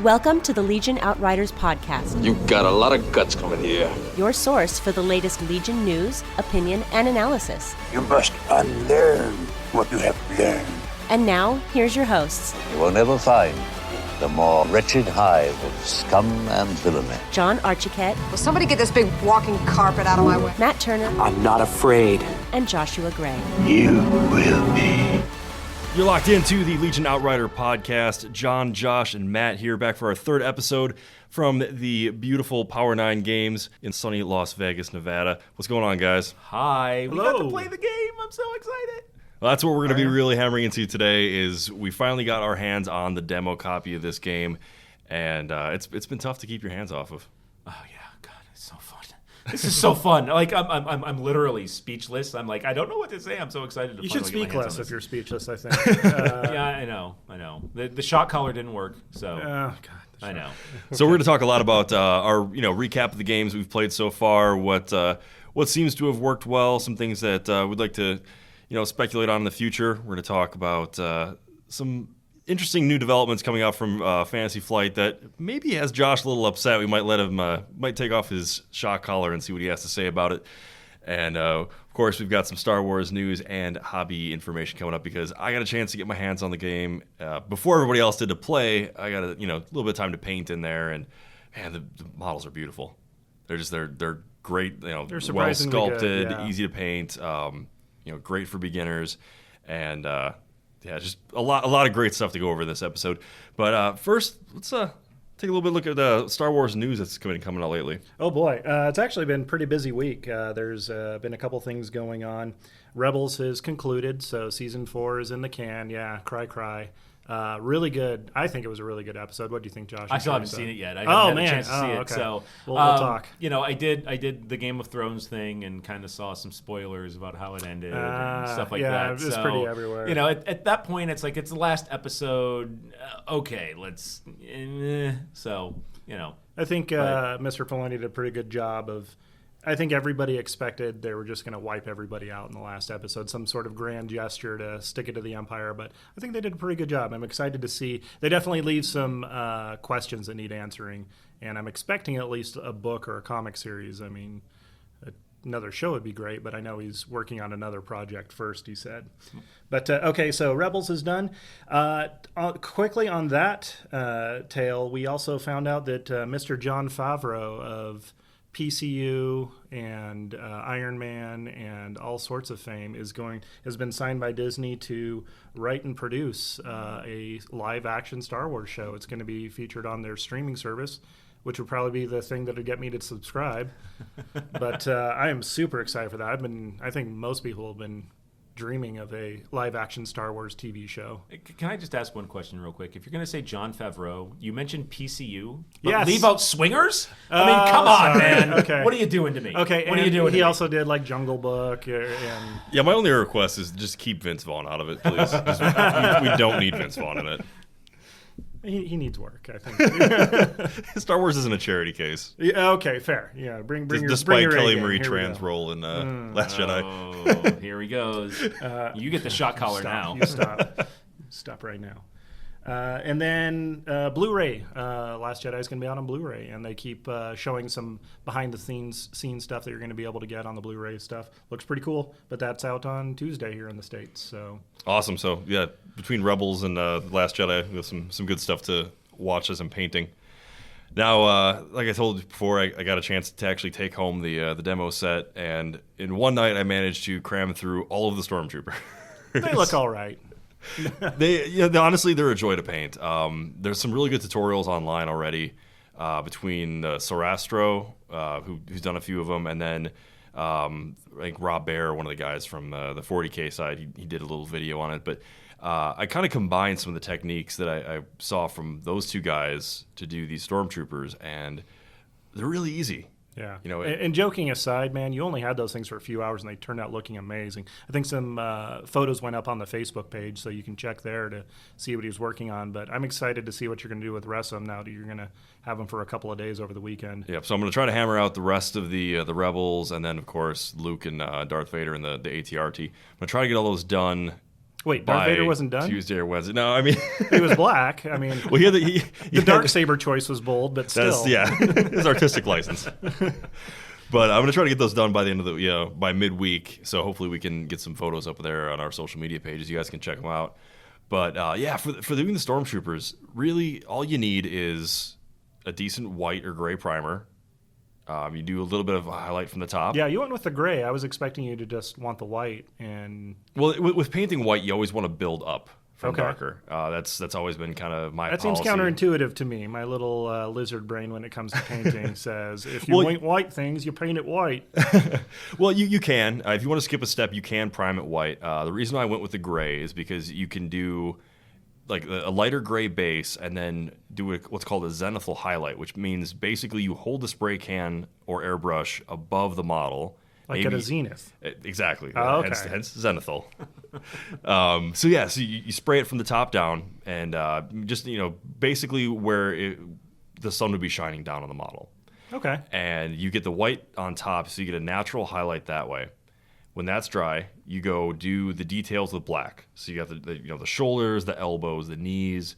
Welcome to the Legion Outriders podcast. You've got a lot of guts coming here. Your source for the latest Legion news, opinion, and analysis. You must unlearn what you have learned. And now, here's your hosts. You will never find the more wretched hive of scum and villainy. John Archiquette. Will somebody get this big walking carpet out of my way? Matt Turner. I'm not afraid. And Joshua Gray. You will be. You're locked into the Legion Outrider podcast. John, Josh, and Matt here back for our third episode from the beautiful Power 9 Games in sunny Las Vegas, Nevada. What's going on, guys? Hi. Hello. We got to play the game. I'm so excited. Well, that's what we're going to be really hammering into today is we finally got our hands on the demo copy of this game, and it's been tough to keep your hands off of. Oh, yeah. God, it's so fun. This is so fun. Like, I'm literally speechless. I'm like, I don't know what to say. I'm so excited to You finally should get my speak hands less on if this. you're speechless, I think. Yeah, I know. The shot collar didn't work, so. Oh, God. I know. So we're going to talk a lot about our recap of the games we've played so far, what seems to have worked well, some things that we'd like to speculate on in the future. We're going to talk about some interesting new developments coming out from Fantasy Flight that maybe has Josh a little upset. We might let him might take off his shot collar and see what he has to say about it. And of course, we've got some Star Wars news and hobby information coming up because I got a chance to get my hands on the game before everybody else did to play. I got a little bit of time to paint in there, and man, the models are beautiful. They're great. They're Well surprisingly sculpted, good, yeah. easy to paint. Great for beginners, and just a lot of great stuff to go over this episode. But first, let's take a little bit look at the Star Wars news that's coming out lately. Oh, boy. It's actually been a pretty busy week. There's been a couple things going on. Rebels has concluded, so Season 4 is in the can. Yeah, cry. Really good. I think it was a really good episode. What do you think, Josh? I still haven't seen it yet. I Oh, haven't man. had a chance to see it. Okay. So We'll talk. I did the Game of Thrones thing and kind of saw some spoilers about how it ended and stuff like that. Yeah, it's pretty everywhere. At that point, it's like it's the last episode. Okay, let's. I think Mr. Filoni did a pretty good job of. I think everybody expected they were just going to wipe everybody out in the last episode, some sort of grand gesture to stick it to the Empire. But I think they did a pretty good job. I'm excited to see. They definitely leave some questions that need answering, and I'm expecting at least a book or a comic series. I mean, another show would be great, but I know he's working on another project first, he said. But, okay, so Rebels is done. Quickly on that tale, we also found out that Mr. Jon Favreau of PCU and Iron Man and all sorts of fame has been signed by Disney to write and produce a live-action Star Wars show. It's going to be featured on their streaming service, which would probably be the thing that would get me to subscribe. But I am super excited for that. I think most people have been dreaming of a live-action Star Wars TV show. Can I just ask one question real quick? If you're going to say Jon Favreau, you mentioned PCU, but Yes. leave out Swingers? I mean, come on, man. Okay. What are you doing to me? Okay, what are you doing to he me? also did like Jungle Book and Yeah, my only request is just keep Vince Vaughn out of it, please. We don't need Vince Vaughn in it. he needs work, I think. Star Wars isn't a charity case. Yeah, okay, fair. Yeah, bring your Despite your Kelly A-game. Marie Here we Tran's go. role in Last Jedi. Oh, here he goes. You get the shot collar Stop. now. You stop. Stop right now. And then Blu-ray. Last Jedi is going to be out on Blu-ray, and they keep showing some behind-the-scenes stuff that you're going to be able to get on the Blu-ray stuff. Looks pretty cool, but that's out on Tuesday here in the States. So Awesome. So, yeah, between Rebels and Last Jedi, we have some good stuff to watch as I'm painting. Now, like I told you before, I got a chance to actually take home the demo set, and in one night I managed to cram through all of the Stormtroopers. they look all right. Honestly, they're a joy to paint. There's some really good tutorials online already between Sarastro, who's done a few of them, and then I think Rob Baer, one of the guys from the 40K side, he did a little video on it. But I kind of combined some of the techniques that I saw from those two guys to do these Stormtroopers, and they're really easy. Yeah. And joking aside, man, you only had those things for a few hours and they turned out looking amazing. I think some photos went up on the Facebook page, so you can check there to see what he was working on. But I'm excited to see what you're going to do with the rest of them now that you're going to have them for a couple of days over the weekend. Yeah, so I'm going to try to hammer out the rest of the Rebels, and then, of course, Luke and Darth Vader and the ATRT. I'm going to try to get all those done Wait, Darth Vader wasn't done? Tuesday or Wednesday. No, I mean He was black. I mean, well, the Darksaber choice was bold, but still. His artistic license. But I'm gonna try to get those done by the end of the by midweek. So hopefully we can get some photos up there on our social media pages. You guys can check them out. But for doing the Stormtroopers, really all you need is a decent white or gray primer. You do a little bit of a highlight from the top. Yeah, you went with the gray. I was expecting you to just want the white. And well, with painting white, you always want to build up from darker. That's always been kind of my That policy. seems counterintuitive to me. My little lizard brain, when it comes to painting, says if you paint white things, you paint it white. Well, you can. If you want to skip a step, you can prime it white. The reason why I went with the gray is because you can do like a lighter gray base and then do what's called a zenithal highlight, which means basically you hold the spray can or airbrush above the model. Like at a zenith. Exactly. Oh, okay. Hence zenithal. So you spray it from the top down and just, basically where the sun would be shining down on the model. Okay. And you get the white on top, so you get a natural highlight that way. When that's dry, you go do the details with black. So you got the shoulders, the elbows, the knees,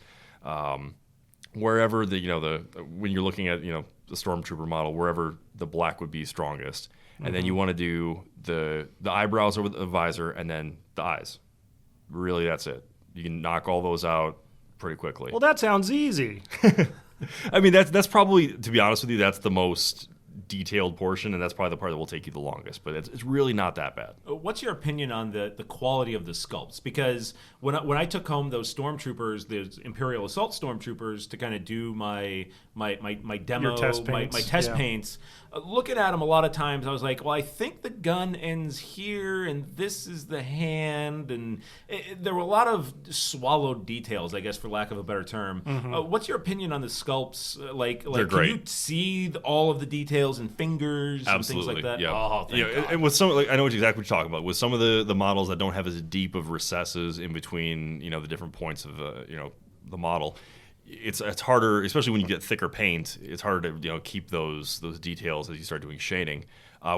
wherever when you're looking at the Stormtrooper model, wherever the black would be strongest. And then you want to do the eyebrows over the visor and then the eyes. Really, that's it. You can knock all those out pretty quickly. Well, that sounds easy. I mean, that's probably, to be honest with you, that's the most detailed portion, and that's probably the part that will take you the longest. But it's really not that bad. What's your opinion on the quality of the sculpts? Because when I took home those stormtroopers, the Imperial Assault stormtroopers, to kind of do my demo, Your test my paints. test paints, looking at them a lot of times, I was like, well, I think the gun ends here, and this is the hand, and there were a lot of swallowed details, I guess, for lack of a better term. What's your opinion on the sculpts? Like They're great. Can you see all of the details and fingers Absolutely, and things like that? yeah. Oh, thank God. And with some, I know exactly what you're talking about. With some of the models that don't have as deep of recesses in between, the different points of the model, it's harder, especially when you get thicker paint. It's harder to keep those details as you start doing shading.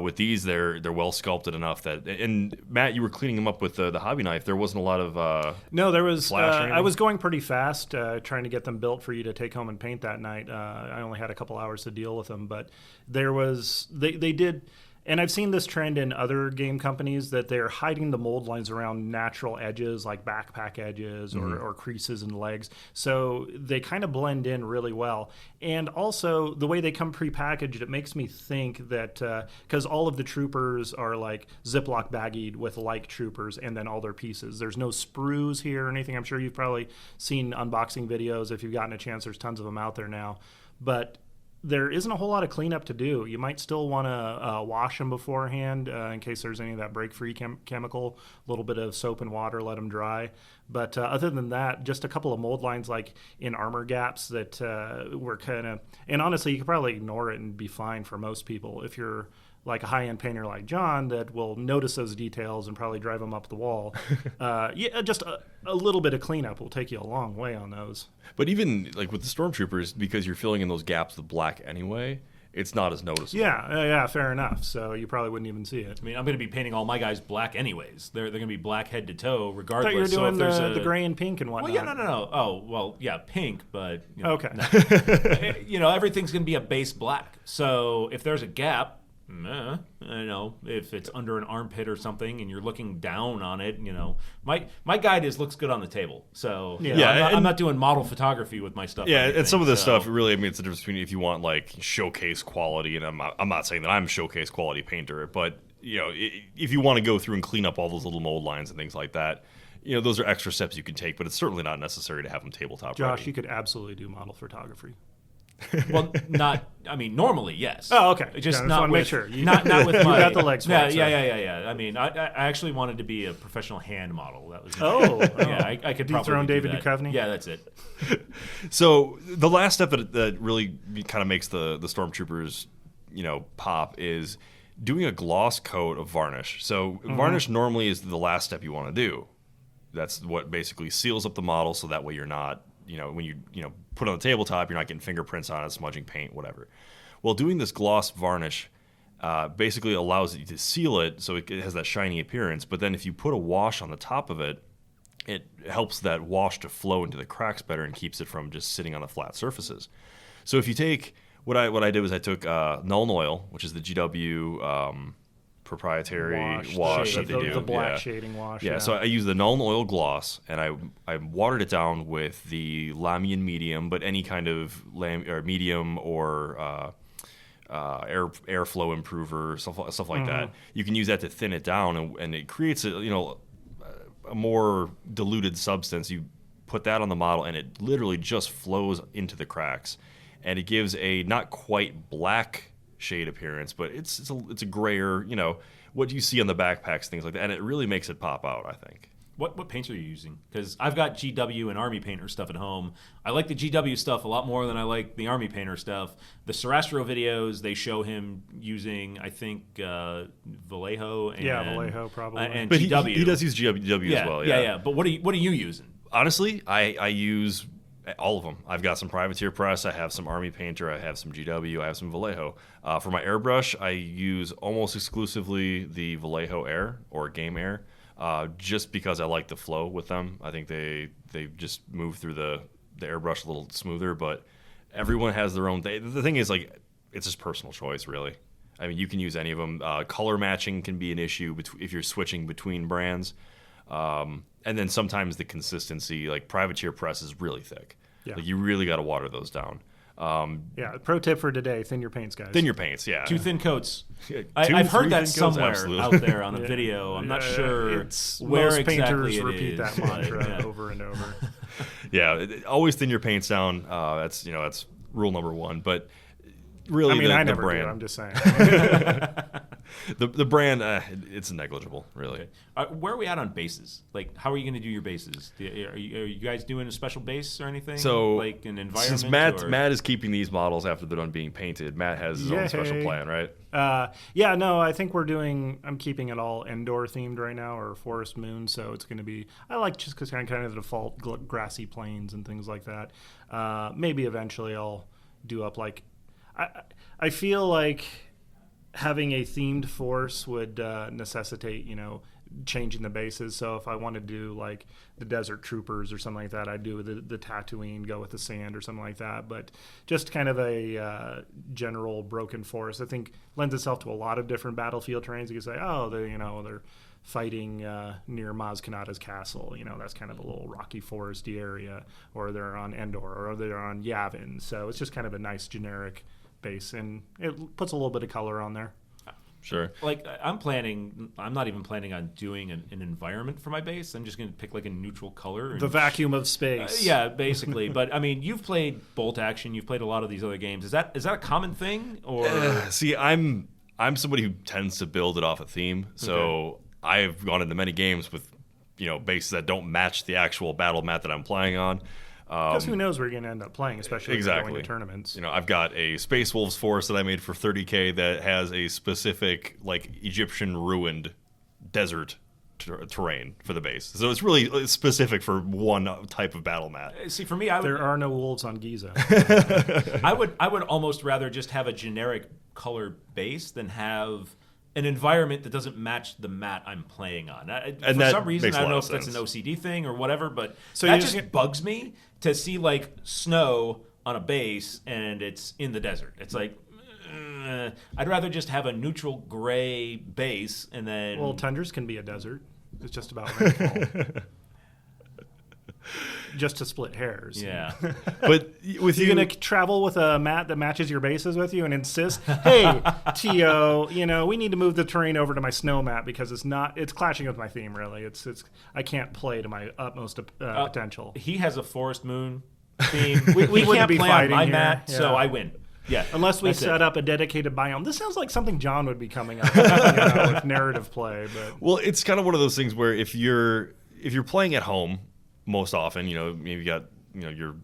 With these, they're well sculpted enough that. And Matt, you were cleaning them up with the hobby knife. There wasn't a lot of No, there was. flash or I anything? was going pretty fast, trying to get them built for you to take home and paint that night. I only had a couple hours to deal with them, but there was. They did. And I've seen this trend in other game companies that they're hiding the mold lines around natural edges, like backpack edges or creases in legs. So they kind of blend in really well. And also, the way they come prepackaged, it makes me think that because all of the troopers are like Ziploc baggied with like troopers and then all their pieces. There's no sprues here or anything. I'm sure you've probably seen unboxing videos. If you've gotten a chance, there's tons of them out there now. But there isn't a whole lot of cleanup to do. You might still want to wash them beforehand in case there's any of that break-free chemical, a little bit of soap and water, let them dry. But other than that, just a couple of mold lines like in armor gaps that were kind of... And honestly, you could probably ignore it and be fine for most people. If you're like a high-end painter like John that will notice those details and probably drive them up the wall. Just a little bit of cleanup will take you a long way on those. But even like with the Stormtroopers, because you're filling in those gaps with black anyway, it's not as noticeable. Yeah, fair enough. So you probably wouldn't even see it. I mean, I'm going to be painting all my guys black anyways. They're going to be black head to toe I regardless. thought you were doing so if there's the gray and pink and whatnot. Well, yeah, no. Oh, well, yeah, pink, but Okay. No. Everything's going to be a base black. So if there's a gap, if it's under an armpit or something and you're looking down on it, my guide looks good on the table. So I'm not doing model photography with my stuff. Yeah, and some of this stuff really, it's the difference between if you want like showcase quality, and I'm not saying that I'm a showcase quality painter, but if you want to go through and clean up all those little mold lines and things like that, those are extra steps you can take, but it's certainly not necessary to have them tabletop Josh, ready. you could absolutely do model photography. Well, normally, yes. Oh, okay. Just Yeah, I just not wanna with, make sure. not with my... You got the legs for it, so. Yeah. I mean, I actually wanted to be a professional hand model. That was yeah, I could dethrone probably do David that. Duchovny? Yeah, that's it. So the last step that really kind of makes the Stormtroopers, pop is doing a gloss coat of varnish. So varnish normally is the last step you want to do. That's what basically seals up the model, so that way you're not, when you put it on the tabletop, you're not getting fingerprints on it, smudging paint, whatever. Well, doing this gloss varnish basically allows you to seal it so it has that shiny appearance. But then if you put a wash on the top of it, it helps that wash to flow into the cracks better and keeps it from just sitting on the flat surfaces. So if you take what I did was I took Null Oil, which is the GW proprietary wash that they do, the black shading wash. Yeah, so I use the Null Oil gloss, and I watered it down with the Lamian medium, but any kind of medium or airflow improver, stuff like that. You can use that to thin it down, and it creates a more diluted substance. You put that on the model, and it literally just flows into the cracks, and it gives a not quite black shade appearance, but it's a grayer, what you see on the backpacks, things like that, and it really makes it pop out, I think. What paints are you using? Because I've got GW and Army Painter stuff at home. I like the GW stuff a lot more than I like the Army Painter stuff. The Sarastro videos, they show him using, I think, Vallejo. And, Vallejo probably. And but GW. He does use GW as well. Yeah. But what are you using? Honestly, I use all of them. I've got some Privateer Press. I have some Army Painter. I have some GW. I have some Vallejo. For my airbrush, I use almost exclusively the Vallejo Air or Game Air. Just because I like the flow with them. I think they just move through the airbrush a little smoother, but everyone has their own thing. The thing is, it's just personal choice, really. I mean, you can use any of them. Color matching can be an issue if you're switching between brands. And then sometimes the consistency, like Privateer Press is really thick. Yeah. You really got to water those down. Pro tip for today: thin your paints, guys. Thin your paints, yeah. 2 thin coats. I've heard that somewhere out there on a video. I'm not sure where most exactly painters it repeat is. that mantra over and over. Yeah, always thin your paints down. That's rule number 1. But really, I the never brand. do. I'm just saying. The brand, it's negligible, really. Okay. Where are we at on bases? How are you going to do your bases? Are you guys doing a special base or anything? So, like an environment? Since Matt is keeping these models after they're done being painted, Matt has his own special plan, right? I think I'm keeping it all indoor themed right now, or forest moon. So it's going to be, I like just because kind of the default grassy plains and things like that. Maybe eventually I'll do up I feel like having a themed force would necessitate, changing the bases. So if I want to do the Desert Troopers or something like that, I'd do the Tatooine, go with the sand or something like that. But just kind of a general broken forest, I think lends itself to a lot of different battlefield terrains. You can say, they're fighting near Maz Kanata's castle. That's kind of a little rocky foresty area, or they're on Endor, or they're on Yavin. So it's just kind of a nice generic base, and it puts a little bit of color on there. Sure. I'm not even planning on doing an environment for my base. I'm just going to pick a neutral color. The vacuum of space. Yeah, basically. But I mean, you've played Bolt Action. You've played a lot of these other games. Is that a common thing? Or see, I'm somebody who tends to build it off a theme. So I've gone into many games with bases that don't match the actual battle mat that I'm playing on. Because who knows where you're going to end up playing, especially if you're going to tournaments. I've got a Space Wolves force that I made for 30K that has a specific Egyptian ruined desert terrain for the base. So it's really specific for one type of battle mat. See, for me, there are no wolves on Giza. I would almost rather just have a generic color base than have an environment that doesn't match the mat I'm playing on. For some reason, I don't know if that's an OCD thing or whatever, but that just bugs me to see snow on a base and it's in the desert. It's I'd rather just have a neutral gray base and then... Well, tundras can be a desert. It's just about rainfall. Just to split hairs. Yeah. But with you're going to travel with a mat that matches your bases with you and insist, hey, T.O., we need to move the terrain over to my snow mat because it's clashing with my theme, really. It's I can't play to my utmost potential. He has a forest moon theme. We can't play on my mat, so I win. Yeah, unless we set up a dedicated biome. This sounds like something John would be coming up with, with narrative play. But well, it's kind of one of those things where if you're playing at home, most often, maybe you got your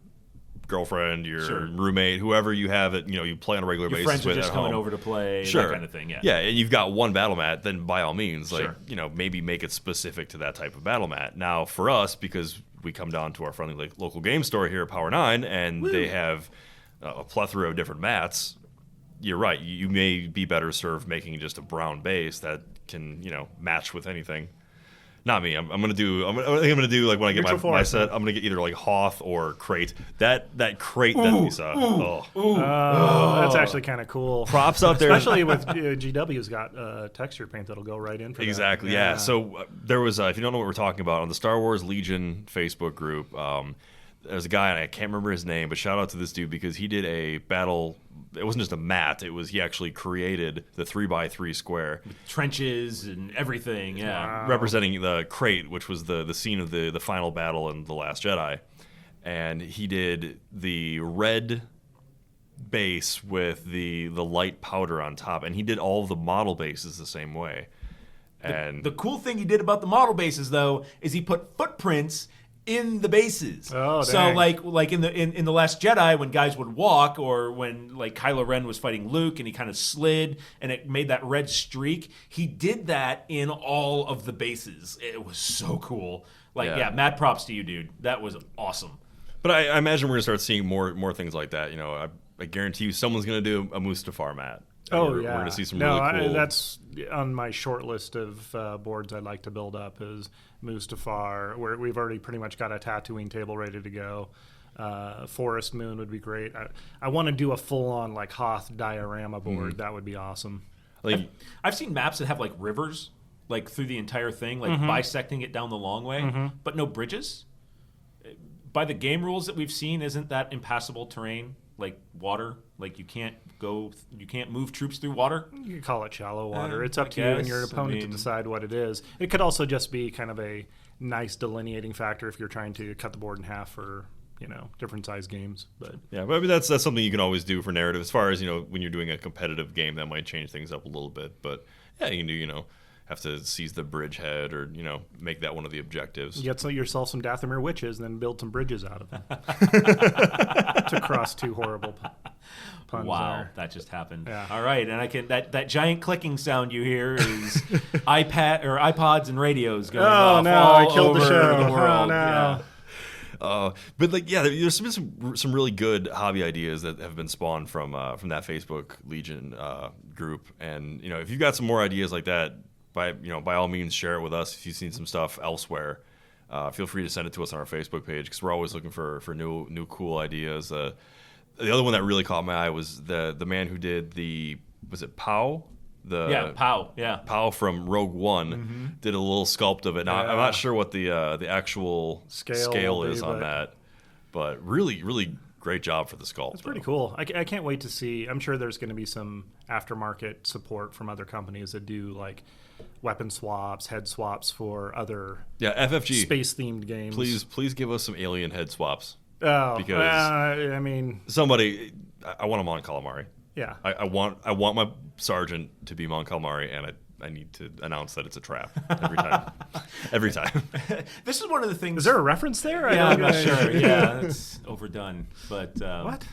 girlfriend, your roommate, whoever you have it, you play on a regular basis friends with are just at coming home. over to play, Sure. that kind of thing. Yeah, and you've got one battle mat, then by all means, Sure. maybe make it specific to that type of battle mat. Now, for us, because we come down to our friendly local game store here at Power 9, and they have a plethora of different mats. You're right. You may be better served making just a brown base that can, match with anything. Not me. I'm gonna do. I think I'm gonna do like when I get Neutral my forest. set. I'm gonna get either like Hoth or Crate. That crate that we saw. That's actually kind of cool. Props out there, especially with GW's got texture paint that'll go right in for exactly. that. Yeah. So there was, if you don't know what we're talking about, on the Star Wars Legion Facebook group, there's a guy, and I can't remember his name, but shout out to this dude because he did a battle. It wasn't just a mat. It was he actually created the 3x3 square Trenches and everything. Yeah. representing the crate, which was the scene of the final battle in The Last Jedi. And he did the red base with the light powder on top, and he did all of the model bases the same way. And The cool thing he did about the model bases, though, is he put footprints in the bases. Oh, so dang. like in the Last Jedi, when guys would walk, or when like Kylo Ren was fighting Luke and he kind of slid and it made that red streak, he did that in all of the bases. It was so cool. Like, yeah, mad props to you, dude. That was awesome. But I imagine we're gonna start seeing more things like that. You know, I guarantee you, someone's gonna do a Mustafar mat. Oh, we're yeah. gonna see some really cool. That's on my short list of boards I'd like to build up is Mustafar, where we've already pretty much got a Tatooine table ready to go. Forest Moon would be great. I want to do a full-on like Hoth diorama board. That would be awesome. Like, I've seen maps that have like rivers, like through the entire thing, like bisecting it down the long way, but no bridges. By the game rules that we've seen, isn't that impassable terrain? Like water, like you can't move troops through water. You could call it shallow water. It's I up to you and your guess. opponent I to mean- decide what it is. It could also just be kind of a nice delineating factor if you're trying to cut the board in half for different size games. But yeah, but I mean, that's something you can always do for narrative. As far as when you're doing a competitive game, that might change things up a little bit. But yeah, you can do have to seize the bridgehead or make that one of the objectives. get yourself some Dathomir witches and then build some bridges out of them to cross two horrible puns. Wow, there. that just happened. Yeah. All right, and I can that giant clicking sound you hear is iPods and radios going off no, all I killed the over show. the world. Oh, no. Yeah. But there's been some really good hobby ideas that have been spawned from that Facebook Legion group, and if you've got some more ideas like that, by all means share it with us. If you've seen some stuff elsewhere, feel free to send it to us on our Facebook page because we're always looking for new cool ideas. The other one that really caught my eye was the man who did was it Pow? Pow from Rogue One did a little sculpt of it. Now I'm not sure what the actual scale is on that, but really great job for the sculpt. It's pretty cool. I can't wait to see. I'm sure there's going to be some aftermarket support from other companies that do like weapon swaps, head swaps for other FFG space themed games. Please give us some alien head swaps. Oh, because I mean, I want a Mon Calamari. Yeah, I want my sergeant to be Mon Calamari, and I need to announce that it's a trap every time. Every time. This is one of the things. Is there a reference there? Yeah, I'm not sure. Yeah, it's overdone. But what?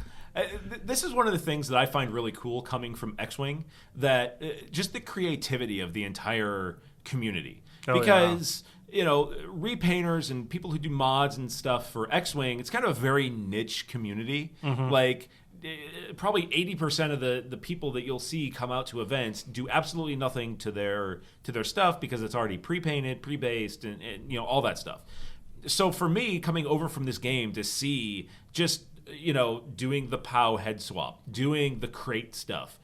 This is one of the things that I find really cool coming from X-Wing, that just the creativity of the entire community. Because repainters and people who do mods and stuff for X-Wing, it's kind of a very niche community. Like probably 80% of the people that you'll see come out to events do absolutely nothing to their stuff because it's already pre-painted, pre-based, and all that stuff. So for me, coming over from this game to see just doing the POW head swap, doing the crate stuff,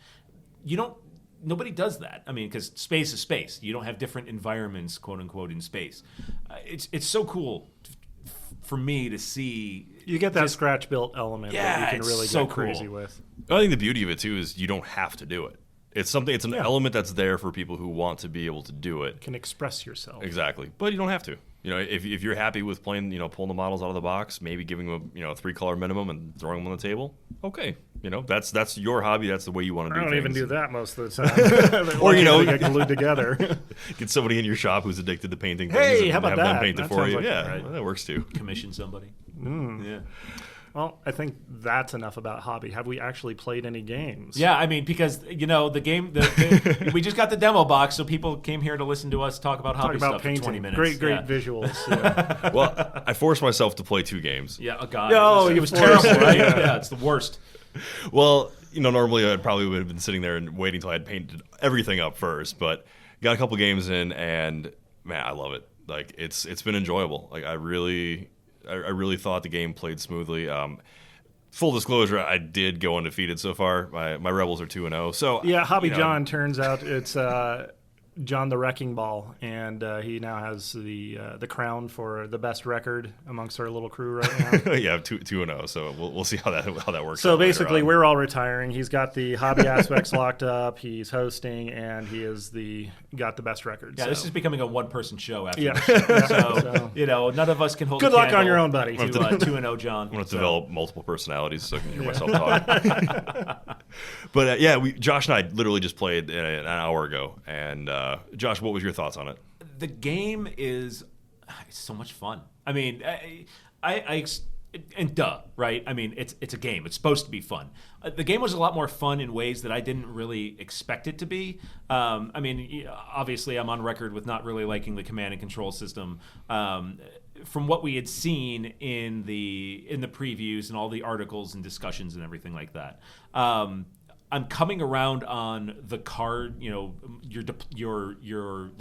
nobody does that. I mean, because space is space. You don't have different environments, quote unquote, in space. It's so cool for me to see. You get that scratch built element that you can really get crazy with. I think the beauty of it too is you don't have to do it. It's an element that's there for people who want to be able to do it. Can express yourself. Exactly, but you don't have to. If you're happy with playing, pulling the models out of the box, maybe giving them a 3-color minimum and throwing them on the table. Okay, that's your hobby. That's the way you want to do I don't things. even do that most of the time. Or get glued together. Get somebody in your shop who's addicted to painting things. Hey, and how about have that? them paint it That for sounds you. like Yeah, right. well, that works too. Commission somebody. Yeah. Well, I think that's enough about hobby. Have we actually played any games? Yeah, I mean, because the game, we just got the demo box, so people came here to listen to us talk about hobby stuff painting. for 20 minutes. Great Yeah. visuals. Yeah. Well, I forced myself to play 2 games. Yeah, oh god. No, it was you terrible, forced- right? yeah. Yeah, it's the worst. Well, normally I probably would have been sitting there and waiting until I had painted everything up first, but got a couple games in, and man, I love it. like it's been enjoyable. Like I really thought the game played smoothly. Full disclosure, I did go undefeated so far. My Rebels are 2-0. So yeah, Hobby John turns out it's John the Wrecking Ball, and he now has the crown for the best record amongst our little crew right now. yeah, 2-0. So we'll see how that works. So basically, we're all retiring. He's got the hobby aspects locked up. He's hosting, and he is got the best record. Yeah, so. This is becoming a one-person show after. Yeah. This show. So none of us can hold. Good luck on your own, buddy. To 2-0, John. I'm going to develop multiple personalities so I can hear myself talk. But Josh and I literally just played an hour ago, and Josh, what was your thoughts on it? The game is so much fun. I mean, and duh, right? I mean, it's a game. It's supposed to be fun. The game was a lot more fun in ways that I didn't really expect it to be. I mean, obviously, I'm on record with not really liking the command and control system. From what we had seen in the previews and all the articles and discussions and everything like that. I'm coming around on the card, the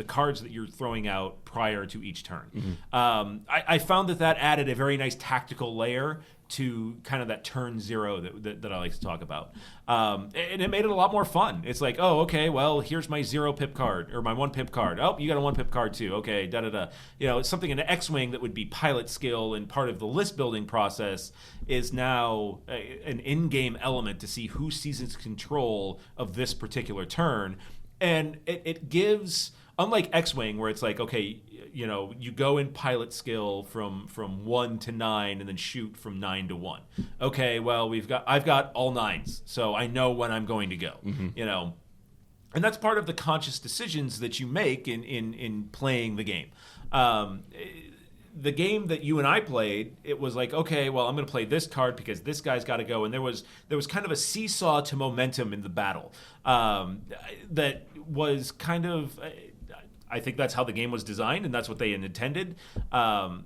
cards that you're throwing out prior to each turn. Mm-hmm. I found that added a very nice tactical layer to kind of that turn zero that I like to talk about. And it made it a lot more fun. It's like, oh, okay, well, here's my 0 pip card or my 1 pip card. Oh, you got a 1 pip card too. Okay, da-da-da. It's something in the X-Wing that would be pilot skill and part of the list building process is now an in-game element to see who seizes control of this particular turn. And it gives, unlike X-Wing where it's like, okay, you go in pilot skill from 1 to 9 and then shoot from 9 to 1. Okay, well, I've got all 9s, so I know when I'm going to go. Mm-hmm. And that's part of the conscious decisions that you make in playing the game. The game that you and I played, it was like, okay, well, I'm going to play this card because this guy's got to go, and there was kind of a seesaw to momentum in the battle that was kind of. I think that's how the game was designed, and that's what they intended. I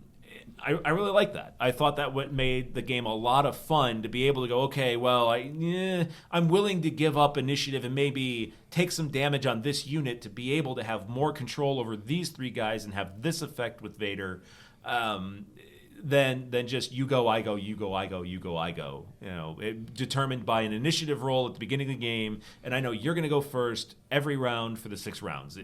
really like that. I thought that what made the game a lot of fun to be able to go, okay, well, I'm willing to give up initiative and maybe take some damage on this unit to be able to have more control over these 3 guys and have this effect with Vader. Than just you go, I go, you go, I go, you go, I go. Determined by an initiative roll at the beginning of the game, and I know you're going to go first every round for the 6 rounds.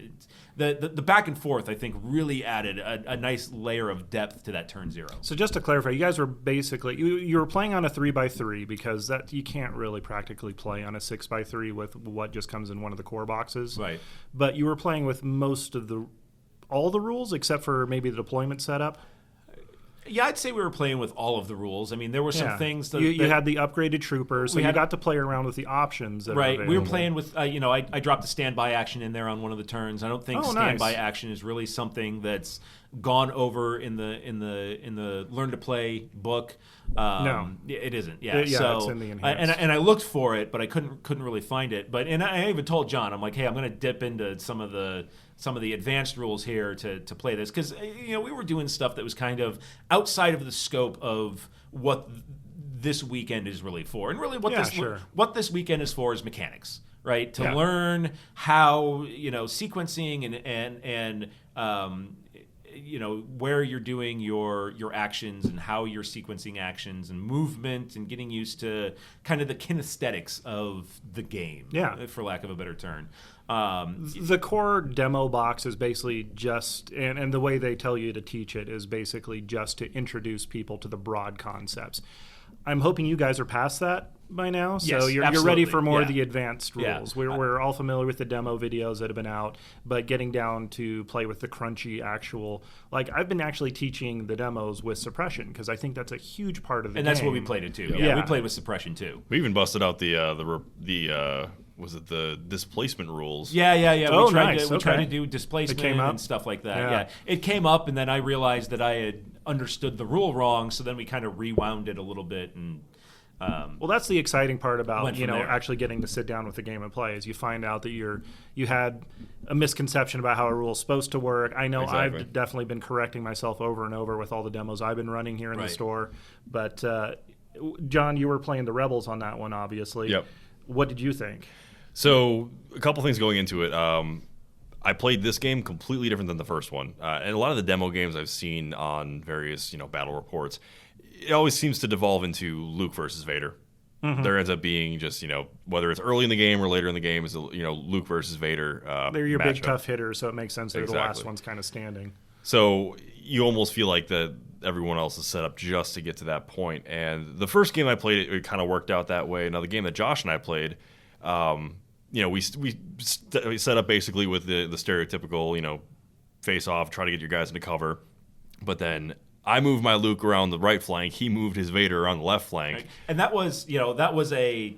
The back and forth, I think, really added a nice layer of depth to that turn 0. So just to clarify, you guys were basically you were playing on a 3x3 because that you can't really practically play on a 6x3 with what just comes in one of the core boxes, right? But you were playing with all the rules except for maybe the deployment setup. Yeah, I'd say we were playing with all of the rules. I mean, there were some things that you had the upgraded troopers, so you got to play around with the options. Right, we were playing with. I dropped the standby action in there on one of the turns. I don't think standby action is really something that's gone over in the Learn to Play book. No, it isn't. Yeah, so it's in the enhanced. And I looked for it, but I couldn't really find it. But I even told John, I'm like, hey, I'm going to dip into some of the advanced rules here to play this because we were doing stuff that was kind of outside of the scope of what this weekend is really for, and really what this weekend is for is mechanics, right? To learn how sequencing and where you're doing your actions and how you're sequencing actions and movement and getting used to kind of the kinesthetics of the game, for lack of a better term. The core demo box is basically just, and the way they tell you to teach it is basically just to introduce people to the broad concepts. I'm hoping you guys are past that by now, so you're ready for more of the advanced rules. We're all familiar with the demo videos that have been out, but getting down to play with the crunchy actual, like I've been actually teaching the demos with suppression because I think that's a huge part of the game. And that's what we played it too. Yeah, we played with suppression too. We even busted out the was it the displacement rules? Yeah. Oh, we tried to do displacement and stuff like that. Yeah, it came up, and then I realized that I had understood the rule wrong, so then we kind of rewound it a little bit and. Well, that's the exciting part about actually getting to sit down with the game and play is you find out that you had a misconception about how a rule is supposed to work. I know I've definitely been correcting myself over and over with all the demos I've been running here in the store. But John, you were playing the Rebels on that one, obviously. Yep. What did you think? So a couple things going into it. I played this game completely different than the first one. And a lot of the demo games I've seen on various, battle reports, it always seems to devolve into Luke versus Vader. Mm-hmm. There ends up being just, whether it's early in the game or later in the game, is Luke versus Vader. They're your matchup. big tough hitters, so it makes sense they're the last ones kind of standing. So you almost feel like that everyone else is set up just to get to that point. And the first game I played, it kind of worked out that way. Now the game that Josh and I played, we set up basically with the stereotypical, face off, try to get your guys into cover, but then I moved my Luke around the right flank. He moved his Vader around the left flank, and that was a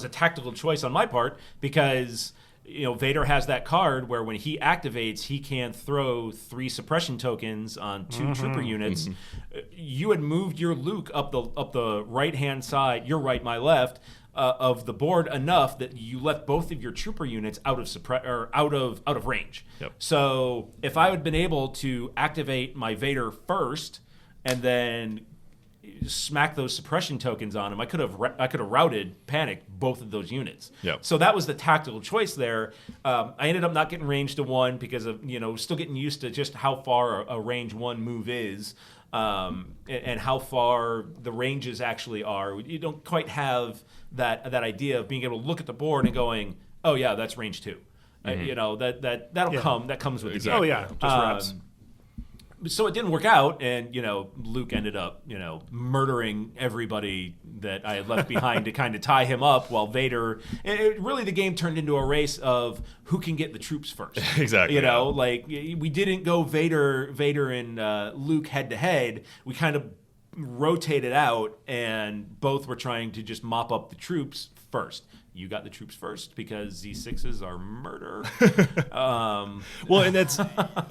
tactical choice on my part because Vader has that card where when he activates, he can throw 3 suppression tokens on 2 trooper units. Mm-hmm. You had moved your Luke up the right hand side, your right, my left. Of the board enough that you left both of your trooper units out of range. Yep. So if I had been able to activate my Vader first and then smack those suppression tokens on him, I could have panicked both of those units. Yep. So that was the tactical choice there. I ended up not getting range to 1 because of still getting used to just how far a range 1 move is. And how far the ranges actually are. You don't quite have that idea of being able to look at the board and going, oh yeah, that's range 2. Mm-hmm. That'll come. That comes with the game. Oh yeah, just reps. So it didn't work out, and Luke ended up murdering everybody that I had left behind to kind of tie him up, while Vader. Really, the game turned into a race of who can get the troops first. Exactly. Like we didn't go Vader and Luke head to head. We kind of rotated out, and both were trying to just mop up the troops first. You got the troops first because Z6s are murder. Well, and that's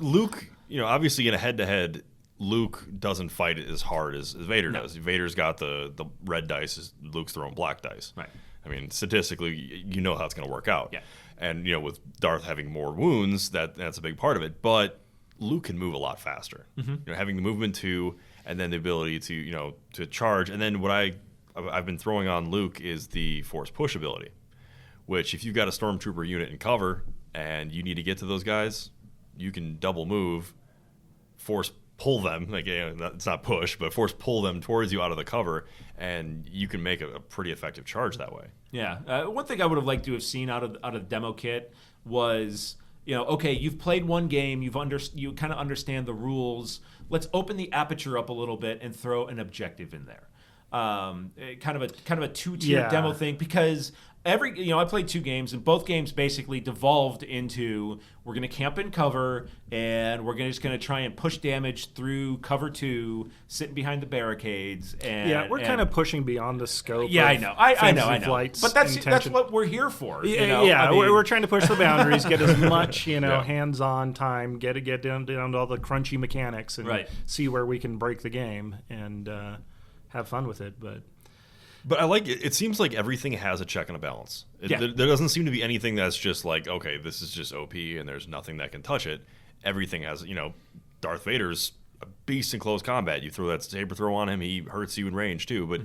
Luke. Obviously in a head-to-head, Luke doesn't fight it as hard as Vader does. Vader's got the red dice, Luke's throwing black dice. Right. I mean, statistically, you know how it's going to work out. Yeah. And, with Darth having more wounds, that's a big part of it. But Luke can move a lot faster. Mm-hmm. Having the movement too, and then the ability to, to charge. And then what I've been throwing on Luke is the force push ability, which if you've got a stormtrooper unit in cover and you need to get to those guys, you can double move, force pull them, it's not push, but force pull them towards you out of the cover, and you can make a pretty effective charge that way. Yeah. One thing I would have liked to have seen out of the demo kit was, okay, you've played one game, you kind of understand the rules. Let's open the aperture up a little bit and throw an objective in there. Kind of a 2-tier demo thing, because I played 2 games, and both games basically devolved into we're going to camp in cover, and we're just going to try and push damage through cover 2, sitting behind the barricades. And we're kind of pushing beyond the scope. Yeah, of I know. Flight's but that's intention. what we're here for. We're trying to push the boundaries, get as much hands-on time, get down to all the crunchy mechanics, and see where we can break the game and have fun with it, But I like it. It seems like everything has a check and a balance. There doesn't seem to be anything that's just like, okay, this is just OP and there's nothing that can touch it. Everything has, Darth Vader's a beast in close combat. You throw that saber throw on him, he hurts you in range too. But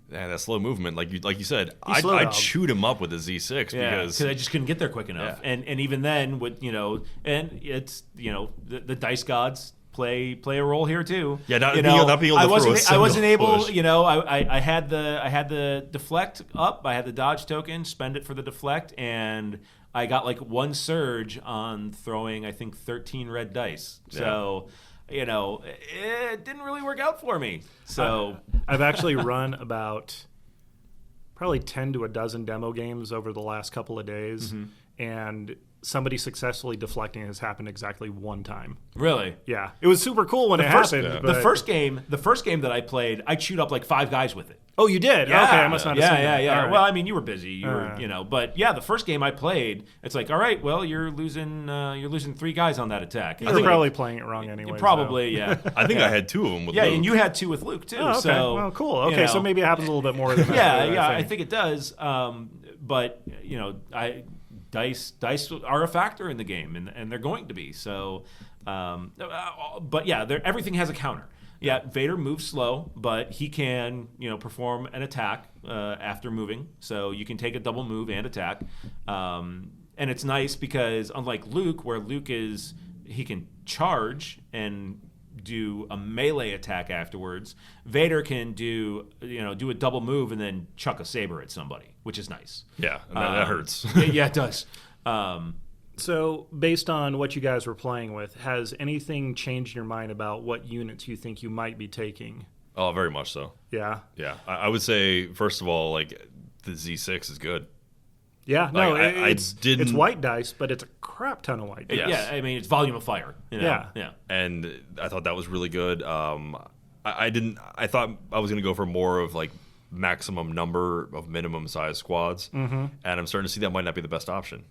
that slow movement, like you said, I'd shoot him up with a Z6 because I just couldn't get there quick enough. Yeah. And even then, with and it's the dice gods play a role here too. Yeah, not being able to I wasn't able. Push. I had the deflect up. I had the dodge token. Spend it for the deflect, and I got like 1 surge on throwing, I think, 13 red dice. So, it didn't really work out for me. So I've actually run about probably 10 to a dozen demo games over the last couple of days, and somebody successfully deflecting has happened exactly 1 time. Really? Yeah. It was super cool when it happened. Yeah. The first game that I played, I chewed up like 5 guys with it. Oh, you did? Yeah. Okay, I must not have seen that. Yeah. Right. Well, I mean, you were busy. You were, but yeah, the first game I played, it's like, all right, well, you're losing 3 guys on that attack. You're probably playing it wrong anyway. Probably, yeah. I think I had 2 of them with Luke. Yeah, and you had 2 with Luke too. Oh, okay. So, well, cool. Okay, so maybe it happens a little bit more than that. I think it does. But dice are a factor in the game, and they're going to be. So, but yeah, everything has a counter. Yeah, Vader moves slow, but he can, perform an attack after moving. So you can take a double move and attack. And it's nice because unlike Luke, where he can charge and do a melee attack afterwards, Vader can do a double move and then chuck a saber at somebody, which is nice. Yeah, that hurts. Yeah, it does. So, based on what you guys were playing with, has anything changed your mind about what units you think you might be taking? Oh, very much so. Yeah? Yeah. I would say, first of all, like, the Z6 is good. Yeah, no, Like, it's white dice, but it's a crap ton of white dice. Yes. Yeah, I mean, it's volume of fire. Yeah. And I thought that was really good. I thought I was going to go for more of, like, maximum number of minimum size squads, and I'm starting to see that might not be the best option.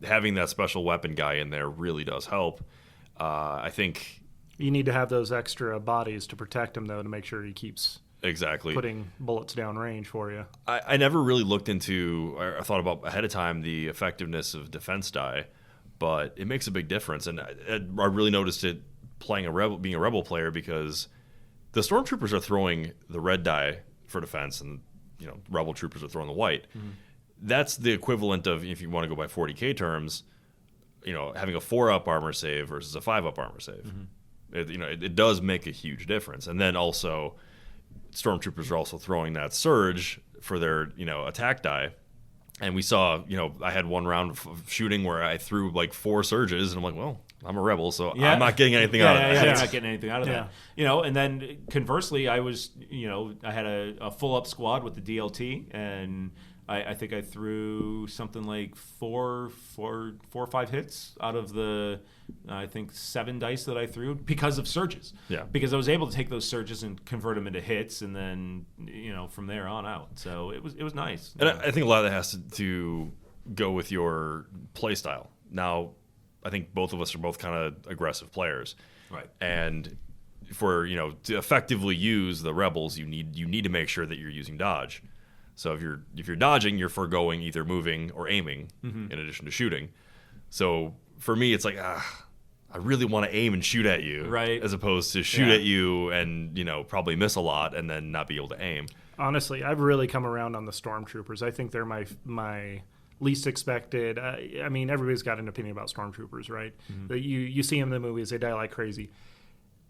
Having that special weapon guy in there really does help. I think you need to have those extra bodies to protect him, though, to make sure he keeps putting bullets down range for you. I never really looked into or thought about ahead of time the effectiveness of defense die, but it makes a big difference, and I really noticed it being a rebel player, because the stormtroopers are throwing the red die for defense, and rebel troopers are throwing the white. That's the equivalent of, if you want to go by 40k terms, having a 4-up armor save versus a 5-up armor save. It does make a huge difference. And then also stormtroopers are also throwing that surge for their attack die, and we saw I had one round of shooting where I threw like 4 surges, and I'm like, well, I'm a rebel, so I'm not getting anything out of that. You're not getting anything out of that. And then conversely, I was, I had a full up squad with the DLT, and I think I threw something like 4 or 5 hits out of the, I think 7 dice that I threw because of surges. Yeah. Because I was able to take those surges and convert them into hits, and then from there on out. So it was nice. And I think a lot of that has to go with your play style. Now, I think both of us are both kind of aggressive players, right? And for to effectively use the rebels, you need to make sure that you're using dodge. So if you're dodging, you're foregoing either moving or aiming in addition to shooting. So for me, it's like I really want to aim and shoot at you, right? As opposed to shoot at you and probably miss a lot and then not be able to aim. Honestly, I've really come around on the stormtroopers. I think they're my least expected. I mean, everybody's got an opinion about stormtroopers, right? You see them in the movies; they die like crazy.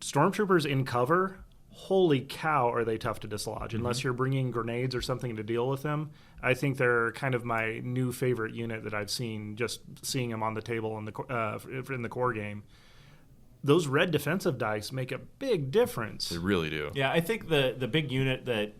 Stormtroopers in cover, holy cow, are they tough to dislodge? Unless you're bringing grenades or something to deal with them, I think they're kind of my new favorite unit that I've seen. Just seeing them on the table in the core game. Those red defensive dice make a big difference. They really do. Yeah, I think the big unit that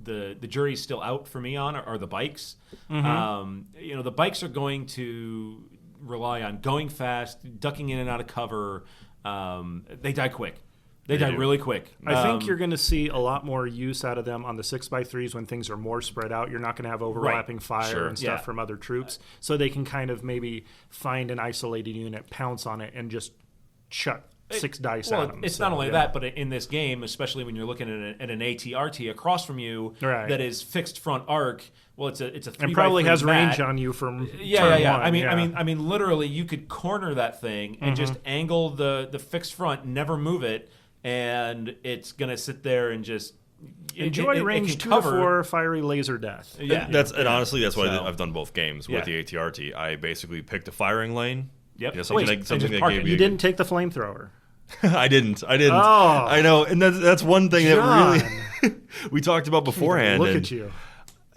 the jury's still out for me on are the bikes. The bikes are going to rely on going fast, ducking in and out of cover. They die quick. They die really quick. I think you're going to see a lot more use out of them on the 6x3s when things are more spread out. You're not going to have overlapping fire and stuff from other troops. So they can kind of maybe find an isolated unit, pounce on it, and just chuck 6 dice at them. It's not only that, but in this game, especially when you're looking at an ATRT across from you that is fixed front arc, well, it's a 3x3 and probably has mat. range on you from turn one. I mean, literally, you could corner that thing and just angle the fixed front, never move it, and it's gonna sit there and just enjoy range 2 to 4 fiery laser death. And honestly, that's what I've done both games with the ATRT. I basically picked a firing lane. Yep. Something that gave you didn't take the flamethrower. I didn't. Oh, I know, and that's one thing John. that really we talked about beforehand. Look at you.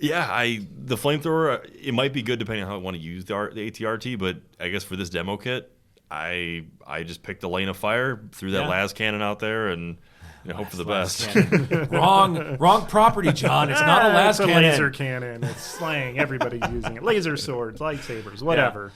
Yeah, the flamethrower, it might be good depending on how I want to use the ATRT, but I guess for this demo kit, I just picked a lane of fire, threw that las cannon out there, and hope for the best. Wrong property, John. It's not a las cannon. It's a laser cannon. It's slang. Everybody's using it. Laser swords, lightsabers, whatever.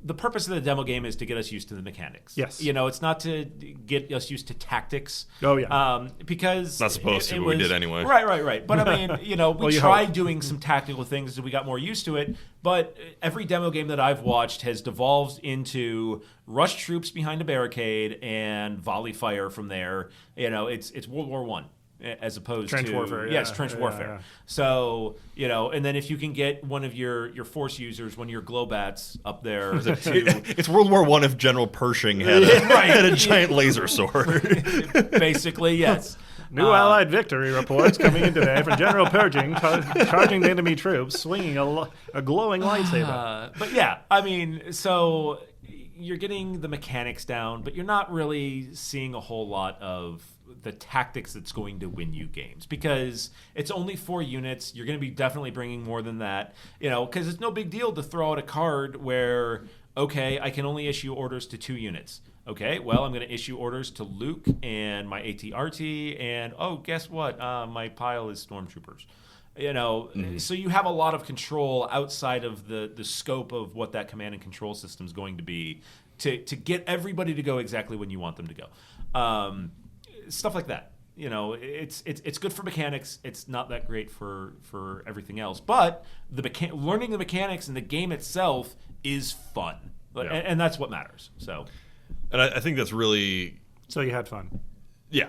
The purpose of the demo game is to get us used to the mechanics. Yes. It's not to get us used to tactics. Oh, yeah. It's Because not supposed to, but we did anyway. Right. But I mean, we tried doing some tactical things as we got more used to it. But every demo game that I've watched has devolved into rush troops behind a barricade and volley fire from there. It's World War I. As opposed trench to warfare, yes, trench warfare. Yeah. So and then if you can get one of your force users, one of your glowbats up there, it's World War I if General Pershing had a giant laser sword. Basically, yes. New Allied victory reports coming in today from General Purging, charging the enemy troops, swinging a glowing lightsaber. But yeah, I mean, so you're getting the mechanics down, but you're not really seeing a whole lot of the tactics that's going to win you games, because it's only 4 units. You're going to be definitely bringing more than that, because it's no big deal to throw out a card where, okay, I can only issue orders to 2 units. Okay, well, I'm going to issue orders to Luke and my AT-RT, and guess what? My pile is stormtroopers. So you have a lot of control outside of the scope of what that command and control system is going to be to get everybody to go exactly when you want them to go. Stuff like that. It's good for mechanics. It's not that great for everything else. But learning the mechanics and the game itself is fun, and that's what matters. So, and I think that's really. So you had fun. Yeah.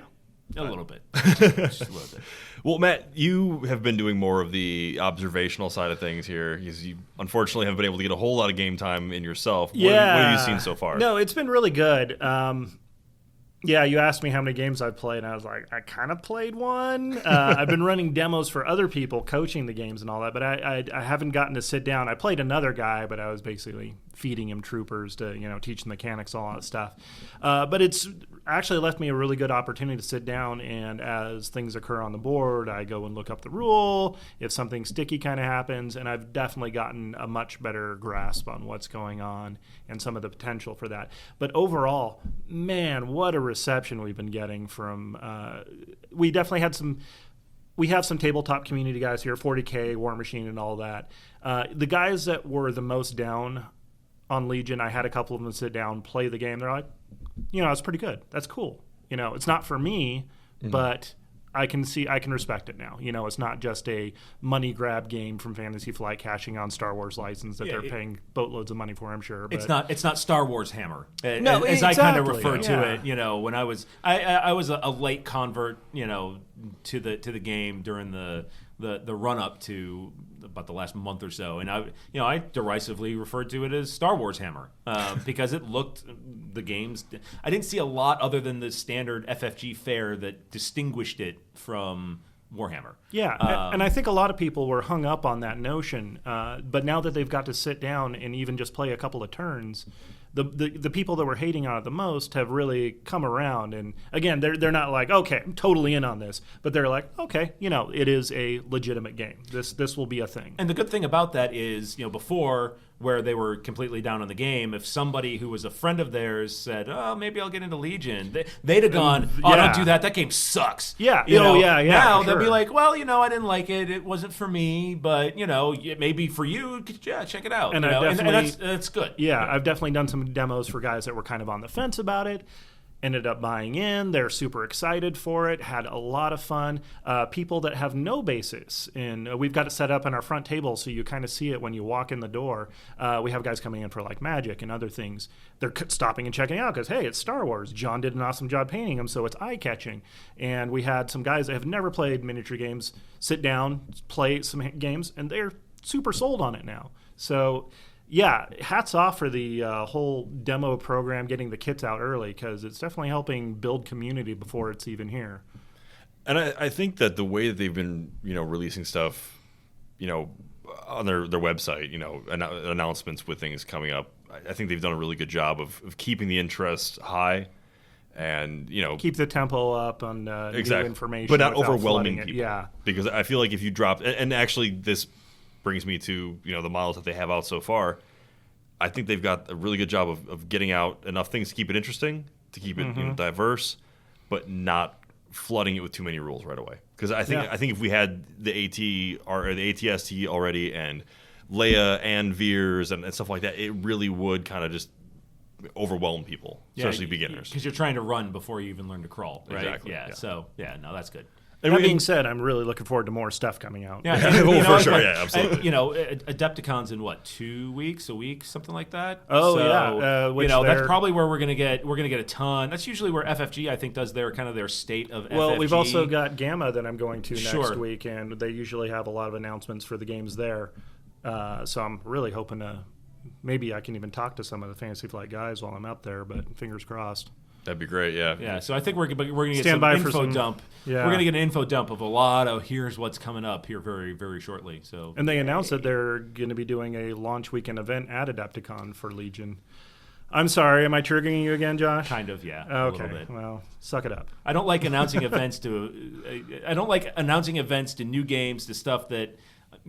A little bit. Just a little bit. Well, Matt, you have been doing more of the observational side of things here, because you unfortunately haven't been able to get a whole lot of game time in yourself. What have you seen so far? No, it's been really good. Yeah, you asked me how many games I've played, and I was like, I kind of played one. I've been running demos for other people, coaching the games and all that, but I haven't gotten to sit down. I played another guy, but I was basically feeding him troopers to teach the mechanics, all that stuff. But it's actually left me a really good opportunity to sit down, and as things occur on the board, I go and look up the rule, if something sticky kind of happens, and I've definitely gotten a much better grasp on what's going on and some of the potential for that. But overall, man, what a reception we've been getting from we definitely had we have some tabletop community guys here, 40K, War Machine, and all that. The guys that were the most down on Legion, I had a couple of them sit down, play the game. They're like, it's pretty good. That's cool. It's not for me, but I can respect it now. It's not just a money grab game from Fantasy Flight cashing on Star Wars license that they're paying boatloads of money for, I'm sure. But it's not Star Wars Hammer. No, as exactly. I kind of refer to it. When I was a late convert, to the game during the run up to about the last month or so, and I derisively referred to it as Star Wars Hammer because it looked the games. I didn't see a lot other than the standard FFG fare that distinguished it from Warhammer. Yeah, and I think a lot of people were hung up on that notion, but now that they've got to sit down and even just play a couple of turns, the people that were hating on it the most have really come around. And again, they're not like, okay, I'm totally in on this, but they're like, okay, it is a legitimate game. This will be a thing. And the good thing about that is, before, where they were completely down on the game, if somebody who was a friend of theirs said, oh, maybe I'll get into Legion, they'd have gone, don't do that. That game sucks. Yeah. Yeah. Now they'll be like, well, I didn't like it. It wasn't for me, but, it may be for you. Yeah, check it out. And that's good. Yeah, I've definitely done some demos for guys that were kind of on the fence about it. Ended up buying in. They're super excited for it. Had a lot of fun. People that have no bases, and we've got it set up in our front table so you kind of see it when you walk in the door. We have guys coming in for like Magic and other things. They're stopping and checking out because, hey, it's Star Wars. John did an awesome job painting them, so it's eye-catching. And we had some guys that have never played miniature games sit down, play some games, and they're super sold on it now. So yeah, hats off for the whole demo program, getting the kits out early, because it's definitely helping build community before it's even here. And I think that the way that they've been, releasing stuff, on their website, announcements with things coming up, I think they've done a really good job of keeping the interest high and, keep the tempo up on new information. But not overwhelming people. Yeah. Because I feel like if you drop, and actually this brings me to the models that they have out so far. I think they've got a really good job of getting out enough things to keep it interesting, to keep it diverse, but not flooding it with too many rules right away. Because I think if we had the AT or the ATST already and Leia and Veers and stuff like that, it really would kind of just overwhelm people, especially beginners. Because you're trying to run before you even learn to crawl, right? Exactly. Yeah. So no, that's good. That being said, I'm really looking forward to more stuff coming out. Yeah, for sure. Yeah, absolutely. Adepticon's in what, 2 weeks, a week, something like that. Oh, so, yeah. That's probably where we're gonna get a ton. That's usually where FFG I think does their state of FFG. Well, we've also got Gamma that I'm going to next week, and they usually have a lot of announcements for the games there. So I'm really hoping to maybe I can even talk to some of the Fantasy Flight guys while I'm out there. But fingers crossed. That'd be great. Yeah. Yeah. So I think we're going to get Stand some by for info some- dump. Yeah. We're going to get an info dump of a lot of here's what's coming up here very, very shortly. So. And they announced that they're going to be doing a launch weekend event at Adepticon for Legion. I'm sorry, am I triggering you again, Josh? Kind of, yeah. A Okay, little bit. well, suck it up. I don't like announcing events to new games, to stuff that,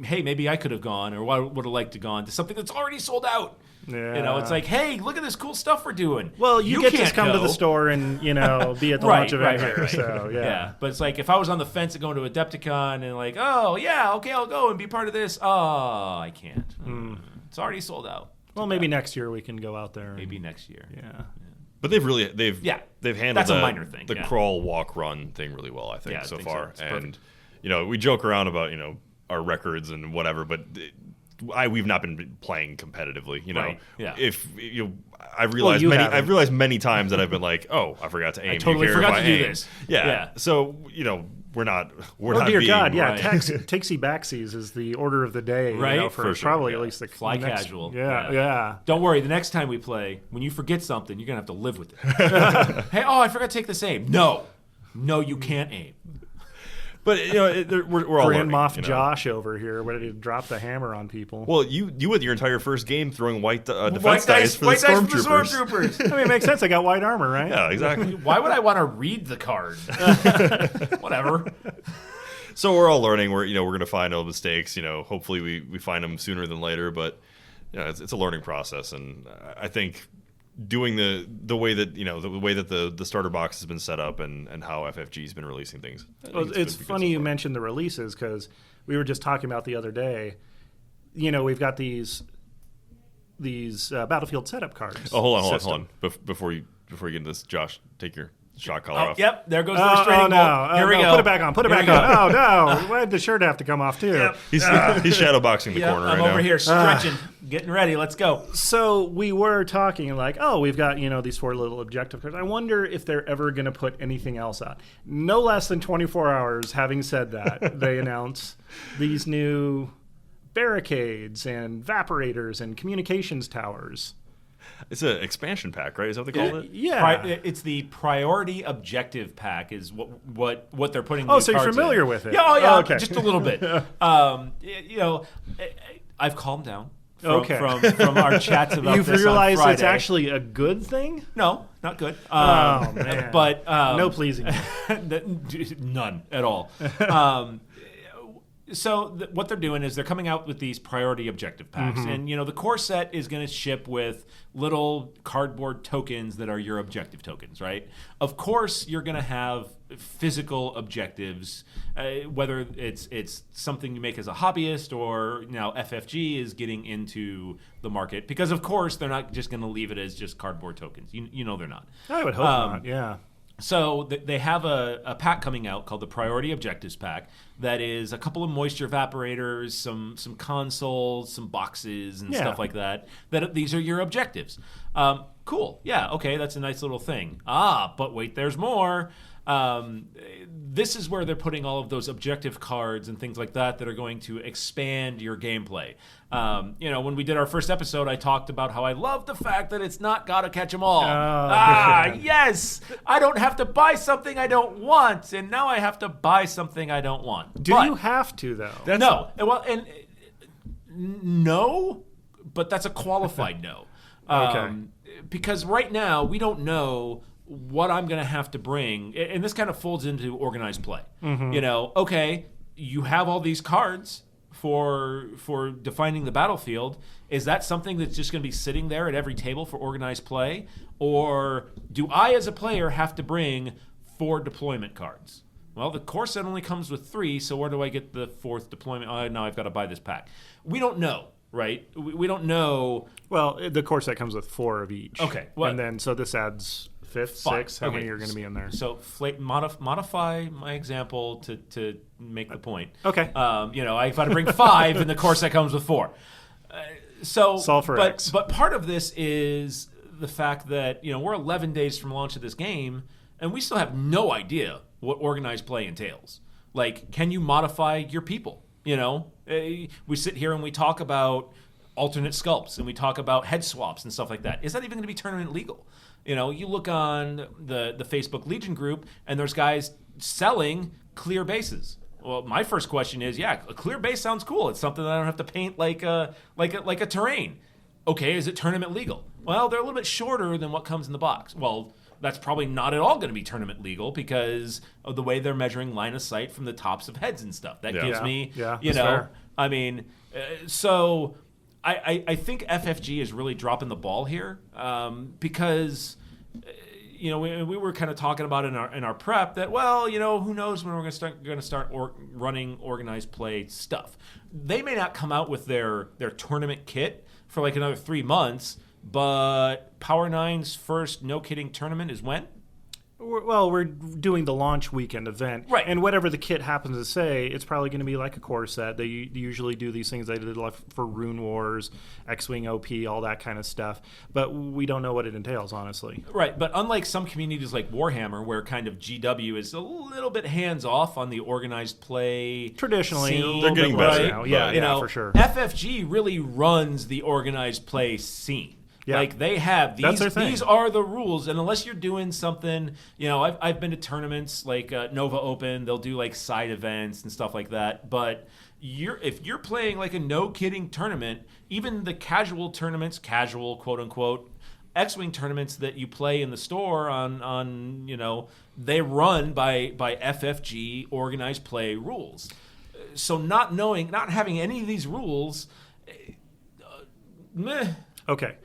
hey, maybe I could have gone or would have liked to gone, to something that's already sold out. Yeah. It's like, hey, look at this cool stuff we're doing. Well, you get to can't come to go. the store and, be at the launch event here. Right. So, yeah. But it's like, if I was on the fence of going to Adepticon and like, oh, yeah, okay, I'll go and be part of this. Oh, I can't. It's already sold out. Well, maybe next year we can go out there. Maybe next year. Yeah. But they've handled That's a minor thing, the yeah. crawl, walk, run thing really well, I think, Yeah, I so think far. so. It's perfect. And we joke around about our records and whatever, but we've not been playing competitively. Right, yeah. If I've realized I've realized many times that I've been like, oh, I forgot to aim. I totally Do you care forgot if to I do aim? this. Yeah. Yeah. So we're not. Oh, dear being, God, yeah. right. Takesy backsies is the order of the day, Right? for For sure, probably yeah. at least the Fly next, casual. Yeah. Don't worry, the next time we play, when you forget something, you're going to have to live with it. Hey, I forgot to take this aim. No, you can't aim. But we're all Grand learning, Moff Josh over here, ready to drop the hammer on people. Well, you had your entire first game throwing white defense dice for the White dice for the stormtroopers. stormtroopers. I mean, it makes sense. I got white armor, right? Yeah, exactly. Why would I want to read the card? Whatever. So we're all learning. We're going to find all mistakes. Hopefully we find them sooner than later. But it's a learning process, and I think doing the way that the starter box has been set up and how FFG's been releasing things. Well, it's funny you mentioned the releases because we were just talking about the other day. We've got these Battlefield setup cards. Oh, hold on. Before you get into this, Josh, take your shot collar off. Yep, there goes the restraining bolt. Here we go. Put it back on. Put it back on. Oh, no. Why did the shirt have to come off, too? Yep. He's shadowboxing the corner right now. I'm over here stretching, getting ready. Let's go. So we were talking like, we've got, these 4 little objective cards. I wonder if they're ever going to put anything else out. No less than 24 hours, having said that, they announce these new barricades and evaporators and communications towers. It's an expansion pack, right? Is that what they call it? Yeah. It's the priority objective pack is what they're putting. Oh, these so you're cards familiar in. with it? Yeah, yeah, okay. Just a little bit. I've calmed down. From our chats about You've this realized on Friday. it's actually a good thing? No, not good. Oh, man. But No pleasing. none at all. So what they're doing is they're coming out with these priority objective packs, and the core set is going to ship with little cardboard tokens that are your objective tokens, right? Of course, you're going to have physical objectives, whether it's something you make as a hobbyist or now FFG is getting into the market because of course they're not just going to leave it as just cardboard tokens. They're not. I would hope not, yeah. So they have a pack coming out called the Priority Objectives Pack that is a couple of moisture evaporators, some consoles, some boxes, and stuff like that. That these are your objectives. Cool. Yeah. Okay. That's a nice little thing. But wait, there's more. This is where they're putting all of those objective cards and things like that are going to expand your gameplay. When we did our first episode, I talked about how I love the fact that it's not gotta catch 'em all. Yes! I don't have to buy something I don't want, and now I have to buy something I don't want. Do you have to, though? No. Well, no, but that's a qualified no. Okay. Because right now, we don't know what I'm going to have to bring, and this kind of folds into organized play. Okay, you have all these cards for defining the battlefield. Is that something that's just going to be sitting there at every table for organized play, or do I, as a player, have to bring 4 deployment cards? Well, the core set only comes with 3, so where do I get the 4th deployment? Oh, no, I've got to buy this pack. We don't know, right? We don't know. Well, the core set comes with 4 of each. Okay, and then so this adds 5th, 6th. How many are going to be in there? So modify my example to make the point. Okay. I've got to bring 5, and the core set comes with 4. Solve for X. But part of this is the fact that we're 11 days from launch of this game, and we still have no idea what organized play entails. Like, can you modify your people? We sit here and we talk about alternate sculpts and we talk about head swaps and stuff like that. Is that even going to be tournament legal? You look on the Facebook Legion group, and there's guys selling clear bases. Well, my first question is, a clear base sounds cool. It's something that I don't have to paint like a terrain. Okay, is it tournament legal? Well, they're a little bit shorter than what comes in the box. Well, that's probably not at all going to be tournament legal because of the way they're measuring line of sight from the tops of heads and stuff. That gives me, fair. I mean, so I think FFG is really dropping the ball here because, we were kind of talking about in our prep that, who knows when we're going to start running organized play stuff. They may not come out with their tournament kit for like another 3 months, but Power 9's first no-kidding tournament is when? Well, we're doing the launch weekend event. Right. And whatever the kit happens to say, it's probably going to be like a core set. They usually do these things. They did for Rune Wars, X-Wing OP, all that kind of stuff. But we don't know what it entails, honestly. Right. But unlike some communities like Warhammer, where kind of GW is a little bit hands-off on the organized play traditionally, scene, they're getting better now. Yeah, for sure. FFG really runs the organized play scene. Yeah. Like they have these are the rules, and unless you're doing something, I've been to tournaments like Nova Open, they'll do like side events and stuff like that. But if you're playing like a no kidding tournament, even the casual tournaments, casual quote unquote X-Wing tournaments that you play in the store on they run by FFG organized play rules. So not having any of these rules, meh. Okay.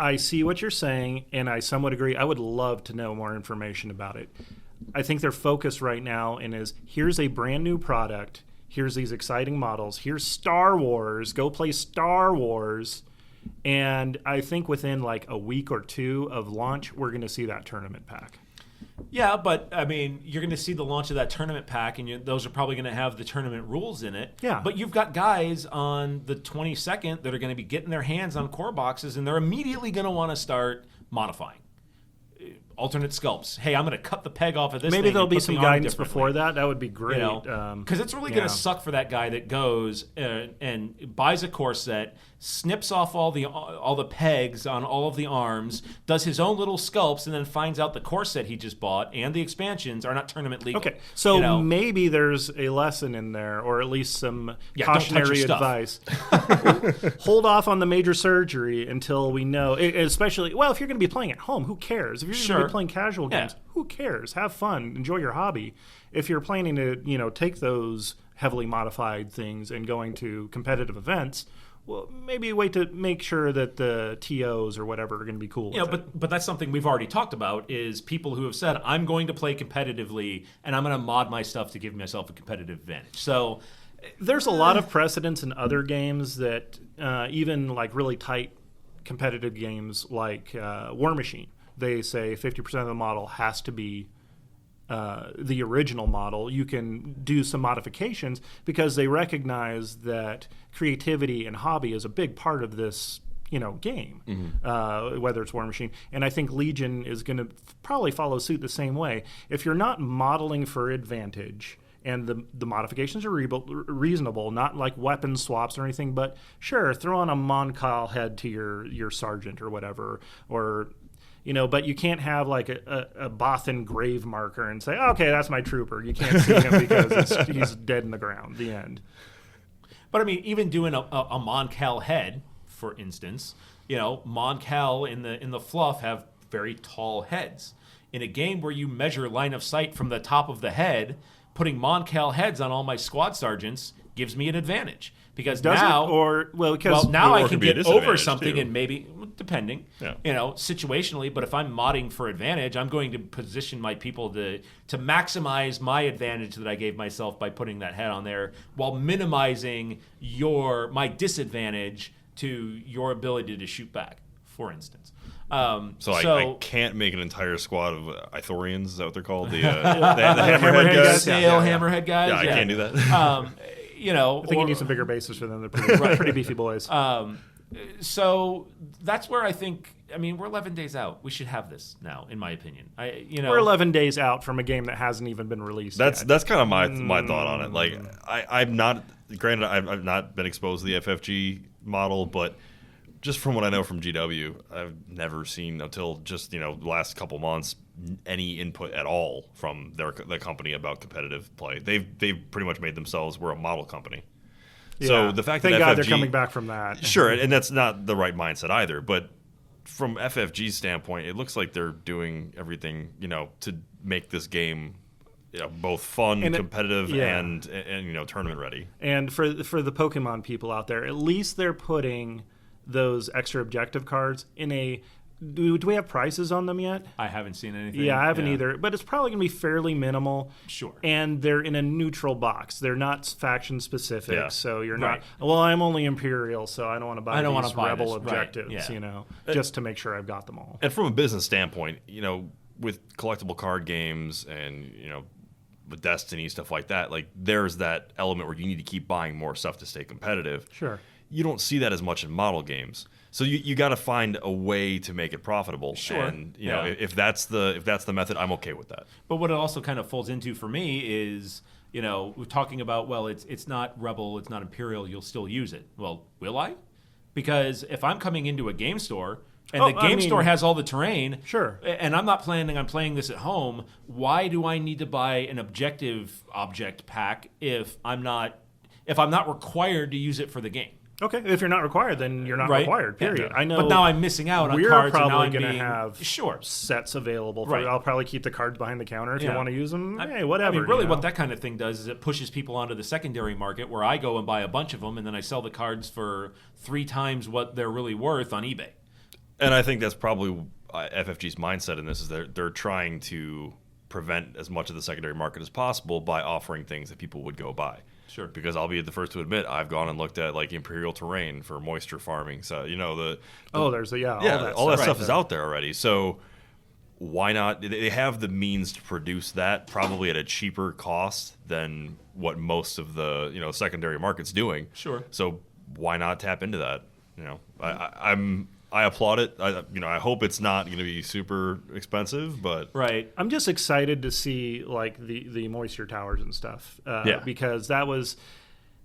I see what you're saying, and I somewhat agree. I would love to know more information about it. I think their focus right now is here's a brand new product, here's these exciting models, here's Star Wars, go play Star Wars, and I think within like a week or two of launch, we're going to see that tournament pack. Yeah, but I mean, you're going to see the launch of that tournament pack, and those are probably going to have the tournament rules in it. Yeah. But you've got guys on the 22nd that are going to be getting their hands on core boxes, and they're immediately going to want to start modifying. Alternate sculpts. Hey, I'm going to cut the peg off of this. Maybe thing there'll be put some the arm guidance before that. That would be great. Because it's really going to suck for that guy that goes and buys a core set, snips off all the pegs on all of the arms, does his own little sculpts, and then finds out the core set he just bought and the expansions are not tournament legal. Okay, so maybe there's a lesson in there, or at least some cautionary advice. Hold off on the major surgery until we know. Especially, if you're going to be playing at home, who cares? If you're going to be playing casual games, who cares? Have fun, enjoy your hobby. If you're planning to, take those heavily modified things and going to competitive events, well, maybe wait to make sure that the TOs or whatever are going to be cool. But that's something we've already talked about is people who have said, I'm going to play competitively and I'm going to mod my stuff to give myself a competitive advantage. So there's a lot of precedents in other games that even like really tight competitive games like War Machine, they say 50% of the model has to be the original model. You can do some modifications because they recognize that creativity and hobby is a big part of this game, whether it's War Machine. And I think Legion is going to probably follow suit the same way. If you're not modeling for advantage and the modifications are reasonable, not like weapon swaps or anything, but sure, throw on a Mon Cal head to your sergeant or whatever, or but you can't have like a Bothan grave marker and say, okay, that's my trooper. You can't see him because he's dead in the ground. The end. But I mean, even doing a Mon Cal head, for instance, Mon Cal in the fluff have very tall heads. In a game where you measure line of sight from the top of the head, putting Mon Cal heads on all my squad sergeants gives me an advantage. Because now I can get over something too. And maybe, depending, situationally. But if I'm modding for advantage, I'm going to position my people to maximize my advantage that I gave myself by putting that head on there, while minimizing my disadvantage to your ability to shoot back, for instance. I can't make an entire squad of Ithorians. Is that what they're called? The hammerhead guys. Hammerhead guys. Yeah, I can't do that. I think you need some bigger bases for them. They're pretty beefy boys. So that's where I think. I mean, we're 11 days out. We should have this now, in my opinion. We're 11 days out from a game that hasn't even been released. That's kind of my thought on it. Like, I'm not. Granted, I've not been exposed to the FFG model, but just from what I know from GW, I've never seen until just the last couple months any input at all from the company about competitive play. They've pretty much made themselves we're a model company. Yeah. So the fact Thank that God FFG, they're coming back from that. Sure, and that's not the right mindset either. But from FFG's standpoint, it looks like they're doing everything to make this game both fun, and competitive, and tournament ready. And for the Pokemon people out there, at least they're putting those extra objective cards in a. Do we have prices on them yet? I haven't seen anything. Yeah, I haven't either. But it's probably going to be fairly minimal. Sure. And they're in a neutral box. They're not faction specific. Yeah. So you're Right. not, well, I'm only Imperial, so I don't want to buy these Rebel this. objectives, Right. Yeah. just to make sure I've got them all. And from a business standpoint, with collectible card games and with Destiny, stuff like that, like there's that element where you need to keep buying more stuff to stay competitive. Sure. You don't see that as much in model games. So you got to find a way to make it profitable. Sure. And if that's the method, I'm okay with that. But what it also kind of folds into for me is, we're talking about, well, it's not Rebel, it's not Imperial, you'll still use it. Well, will I? Because if I'm coming into a game store and the game store has all the terrain, sure, and I'm not planning on playing this at home, why do I need to buy an objective object pack if I'm not required to use it for the game? Okay, if you're not required, then you're not Right. required, period. Yeah. I know. But now I'm missing out on we're cards. and now probably I'm going to being- have Sure. sets available. For, Right. I'll probably keep the cards behind the counter if Yeah. you want to use them. I- Hey, whatever. I mean, really, you know? what that kind of thing does is it pushes people onto the secondary market where I go and buy a bunch of them, and then I sell the cards for 3 times what they're really worth on eBay. And I think that's probably FFG's mindset in this is they're trying to prevent as much of the secondary market as possible by offering things that people would go buy. Sure. Because I'll be the first to admit I've gone and looked at like Imperial Terrain for moisture farming. So there's all that stuff is there. out there already. So why not? They have the means to produce that probably at a cheaper cost than what most of the secondary market's doing. Sure. So why not tap into that? I applaud it. I hope it's not going to be super expensive, but Right. I'm just excited to see like the moisture towers and stuff. Because that was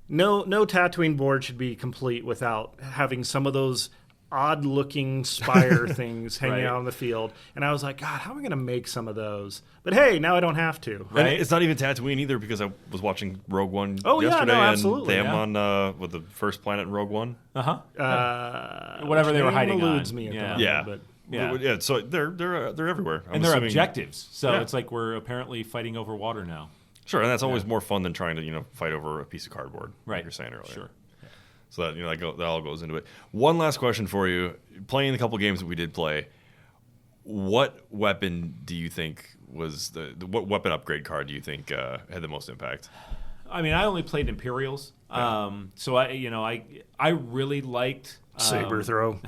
no Tatooine board should be complete without having some of those odd looking spire things hanging Right. out in the field. And I was like, God, how am I going to make some of those? But hey, now I don't have to. and it's not even Tatooine either because I was watching Rogue One Oh, yeah, yesterday, no, absolutely, and they have yeah. on with the first planet in Rogue One. Whatever they were Name hiding eludes on. me at the Yeah. moment, Yeah, but Yeah. So they're everywhere, I'm And they're assuming- objectives. So Yeah. it's like we're apparently fighting over water now. Sure, and that's always more fun than trying to fight over a piece of cardboard, Right. like you're saying earlier. Sure. So that that all goes into it. One last question for you: playing the couple games that we did play, what weapon do you think was what weapon upgrade card do you think had the most impact? I mean, I only played Imperials. So I really liked saber throw.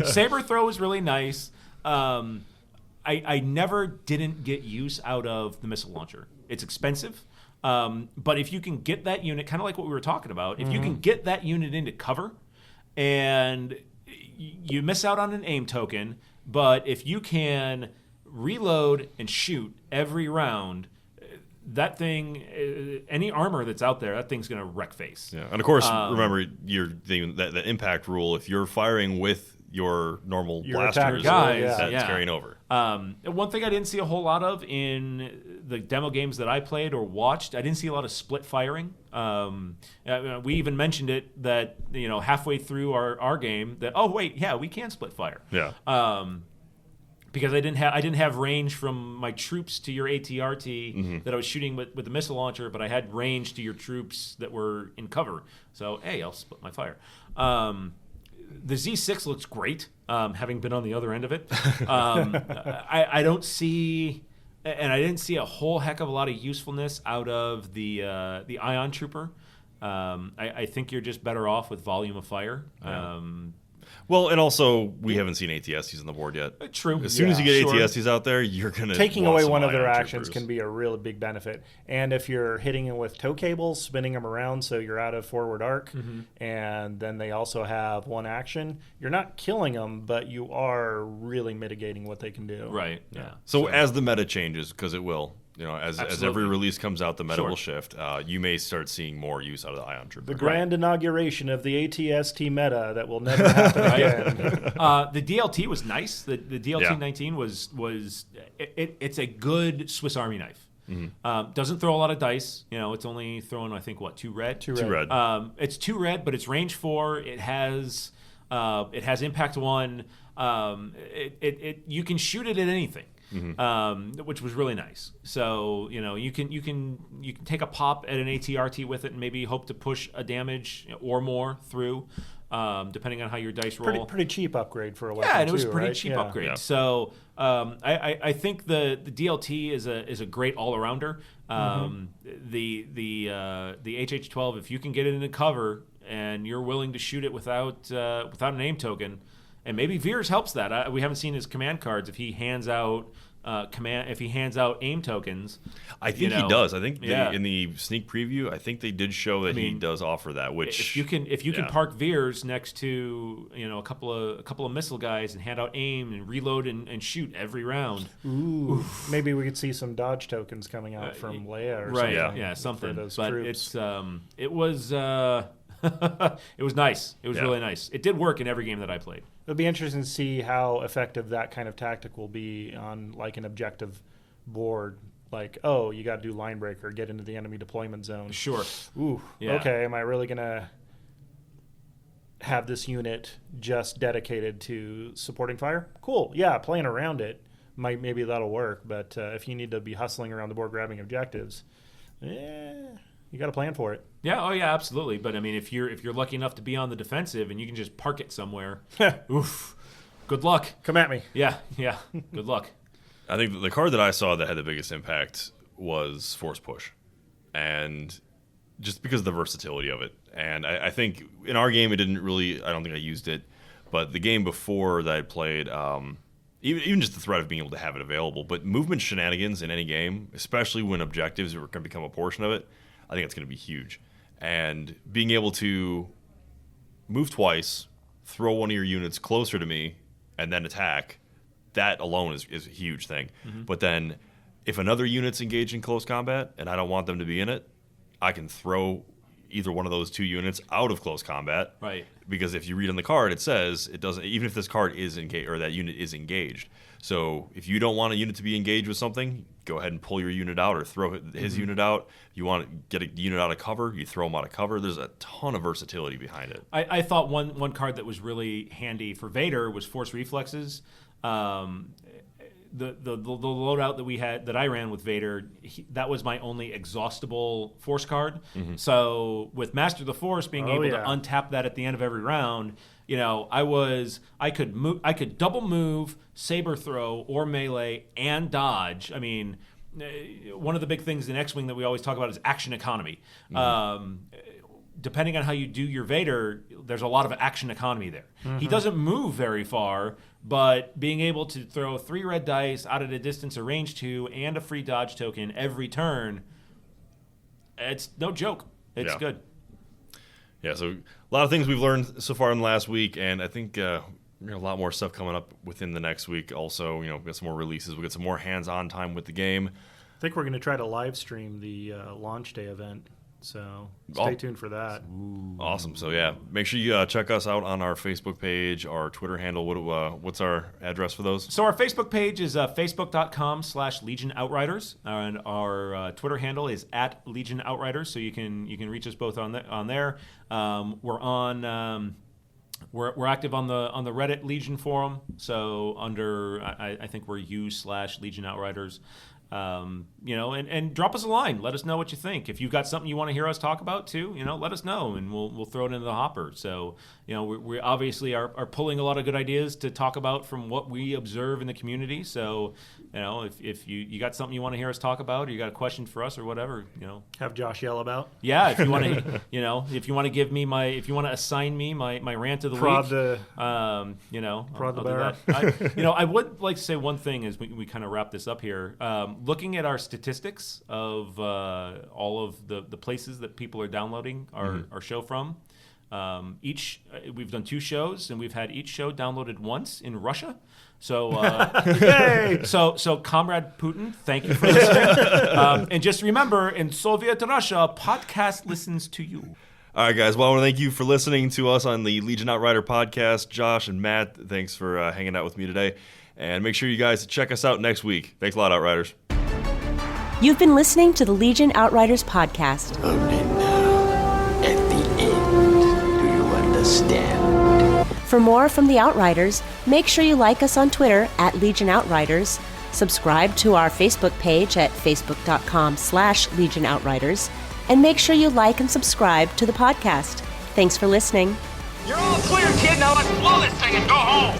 Saber throw is really nice. I never didn't get use out of the missile launcher. It's expensive. But if you can get that unit, kind of like what we were talking about, if you can get that unit into cover and you miss out on an aim token, but if you can reload and shoot every round, that thing, any armor that's out there, that thing's going to wreck face. Yeah, and of course, remember that impact rule. If you're firing with your normal Your attack blasters, guys, that's yeah. carrying over. One thing I didn't see a whole lot of in the demo games that I played or watched, I didn't see a lot of split firing. We even mentioned it that halfway through our game that we can split fire. Yeah. Because I didn't have range from my troops to your ATRT that I was shooting with the missile launcher, but I had range to your troops that were in cover. So hey, I'll split my fire. The Z6 looks great, having been on the other end of it. I don't see, and I didn't see a whole heck of a lot of usefulness out of the Ion Trooper. I think you're just better off with volume of fire. Well, and also we haven't seen ATSTs on the board yet. True. As soon as you get sure. ATSTs out there, you're gonna Taking want away some one of their ion actions troopers. can be a really big benefit. And if you're hitting them with tow cables, spinning them around so you're out of forward arc, and then they also have one action, you're not killing them, but you are really mitigating what they can do. Right. Yeah. So as the meta changes, because it will, as every release comes out, the meta will shift. You may start seeing more use out of the Ion Trooper. The grand inauguration of the ATST meta that will never happen again. The DLT was nice. The DLT 19 was it's a good Swiss Army knife. Mm-hmm. Doesn't throw a lot of dice. It's only throwing, I think, what, 2 red? 2 red. It's 2 red, but it's range 4. It has impact 1. You can shoot it at anything. Mm-hmm. Which was really nice. So you can take a pop at an ATRT with it and maybe hope to push a damage or more through, depending on how your dice roll. Pretty cheap upgrade for a weapon. Yeah, and it was too, pretty right? cheap upgrade. Yeah. So I think the DLT is a great all arounder. The HH-12, if you can get it into cover and you're willing to shoot it without an aim token. And maybe Veers helps that. We haven't seen his command cards. If he hands out aim tokens, I think he does. I think in the sneak preview, I think they did show that he does offer that. Which if you can park Veers next to a couple of missile guys and hand out aim and reload and shoot every round. Ooh. Maybe we could see some dodge tokens coming out from Leia or something. Yeah, something. For those but troops. it was it was nice. It was really nice. It did work in every game that I played. It'll be interesting to see how effective that kind of tactic will be on like an objective board. Like, you got to do line breaker, get into the enemy deployment zone. Sure. Ooh. Yeah. Okay. Am I really gonna have this unit just dedicated to supporting fire? Cool. Yeah, playing around it maybe that'll work. But if you need to be hustling around the board grabbing objectives, you got to plan for it. Yeah, absolutely. But I mean, if you're lucky enough to be on the defensive and you can just park it somewhere, oof, good luck. Come at me. Yeah, good luck. I think the card that I saw that had the biggest impact was Force Push, and just because of the versatility of it. And I think in our game it didn't really. I don't think I used it, but the game before that I played, even just the threat of being able to have it available, but movement shenanigans in any game, especially when objectives are going to become a portion of it, I think it's going to be huge. And being able to move twice, throw one of your units closer to me, and then attack, that alone is a huge thing. Mm-hmm. But then if another unit's engaged in close combat and I don't want them to be in it, I can throw either one of those 2 units out of close combat. Right. Because if you read on the card, it says it doesn't, even if this card is engaged or that unit is engaged. So if you don't want a unit to be engaged with something, go ahead and pull your unit out or throw his unit out. If you want to get a unit out of cover, you throw him out of cover. There's a ton of versatility behind it. I thought one card that was really handy for Vader was Force Reflexes. The loadout that I ran with Vader, that was my only exhaustible Force card. Mm-hmm. So with Master of the Force being able to untap that at the end of every round, I could double move, saber throw, or melee and dodge. I mean, one of the big things in X-Wing that we always talk about is action economy. Mm-hmm. Depending on how you do your Vader, there's a lot of action economy there. Mm-hmm. He doesn't move very far, but being able to throw 3 red dice out at a distance of range 2 and a free dodge token every turn, it's no joke. It's good. Yeah, so a lot of things we've learned so far in the last week, and I think we got a lot more stuff coming up within the next week. Also, we've got some more releases. We'll get some more hands-on time with the game. I think we're going to try to live stream the launch day event. So stay tuned for that. Ooh. Awesome. So yeah, make sure you check us out on our Facebook page, our Twitter handle. What's our address for those? So our Facebook page is facebook.com/Legion Outriders, and our Twitter handle is @Legion Outriders. So you can reach us both on there. We're on. We're active on the Reddit Legion forum. So under I think we're u/Legion Outriders. And drop us a line. Let us know what you think. If you've got something you want to hear us talk about too, let us know, and we'll throw it into the hopper. So, we obviously are pulling a lot of good ideas to talk about from what we observe in the community. So, if you got something you want to hear us talk about, or you got a question for us or whatever, have Josh yell about. Yeah, if you want to, if you want to give me if you want to assign me my rant of the week, prod the bear. I would like to say one thing as we kind of wrap this up here. Looking at our statistics of all of the places that people are downloading our show from, We've done 2 shows, and we've had each show downloaded once in Russia. So, so Comrade Putin, thank you for listening. And just remember, in Soviet Russia, podcast listens to you. All right, guys. Well, I want to thank you for listening to us on the Legion Outrider podcast. Josh and Matt, thanks for hanging out with me today. And make sure you guys check us out next week. Thanks a lot, Outriders. You've been listening to the Legion Outriders podcast. Only now, at the end, do you understand? For more from the Outriders, make sure you like us on Twitter at Legion Outriders, subscribe to our Facebook page at facebook.com/Legion Outriders, and make sure you like and subscribe to the podcast. Thanks for listening. You're all clear, kid. Now let's blow this thing and go home.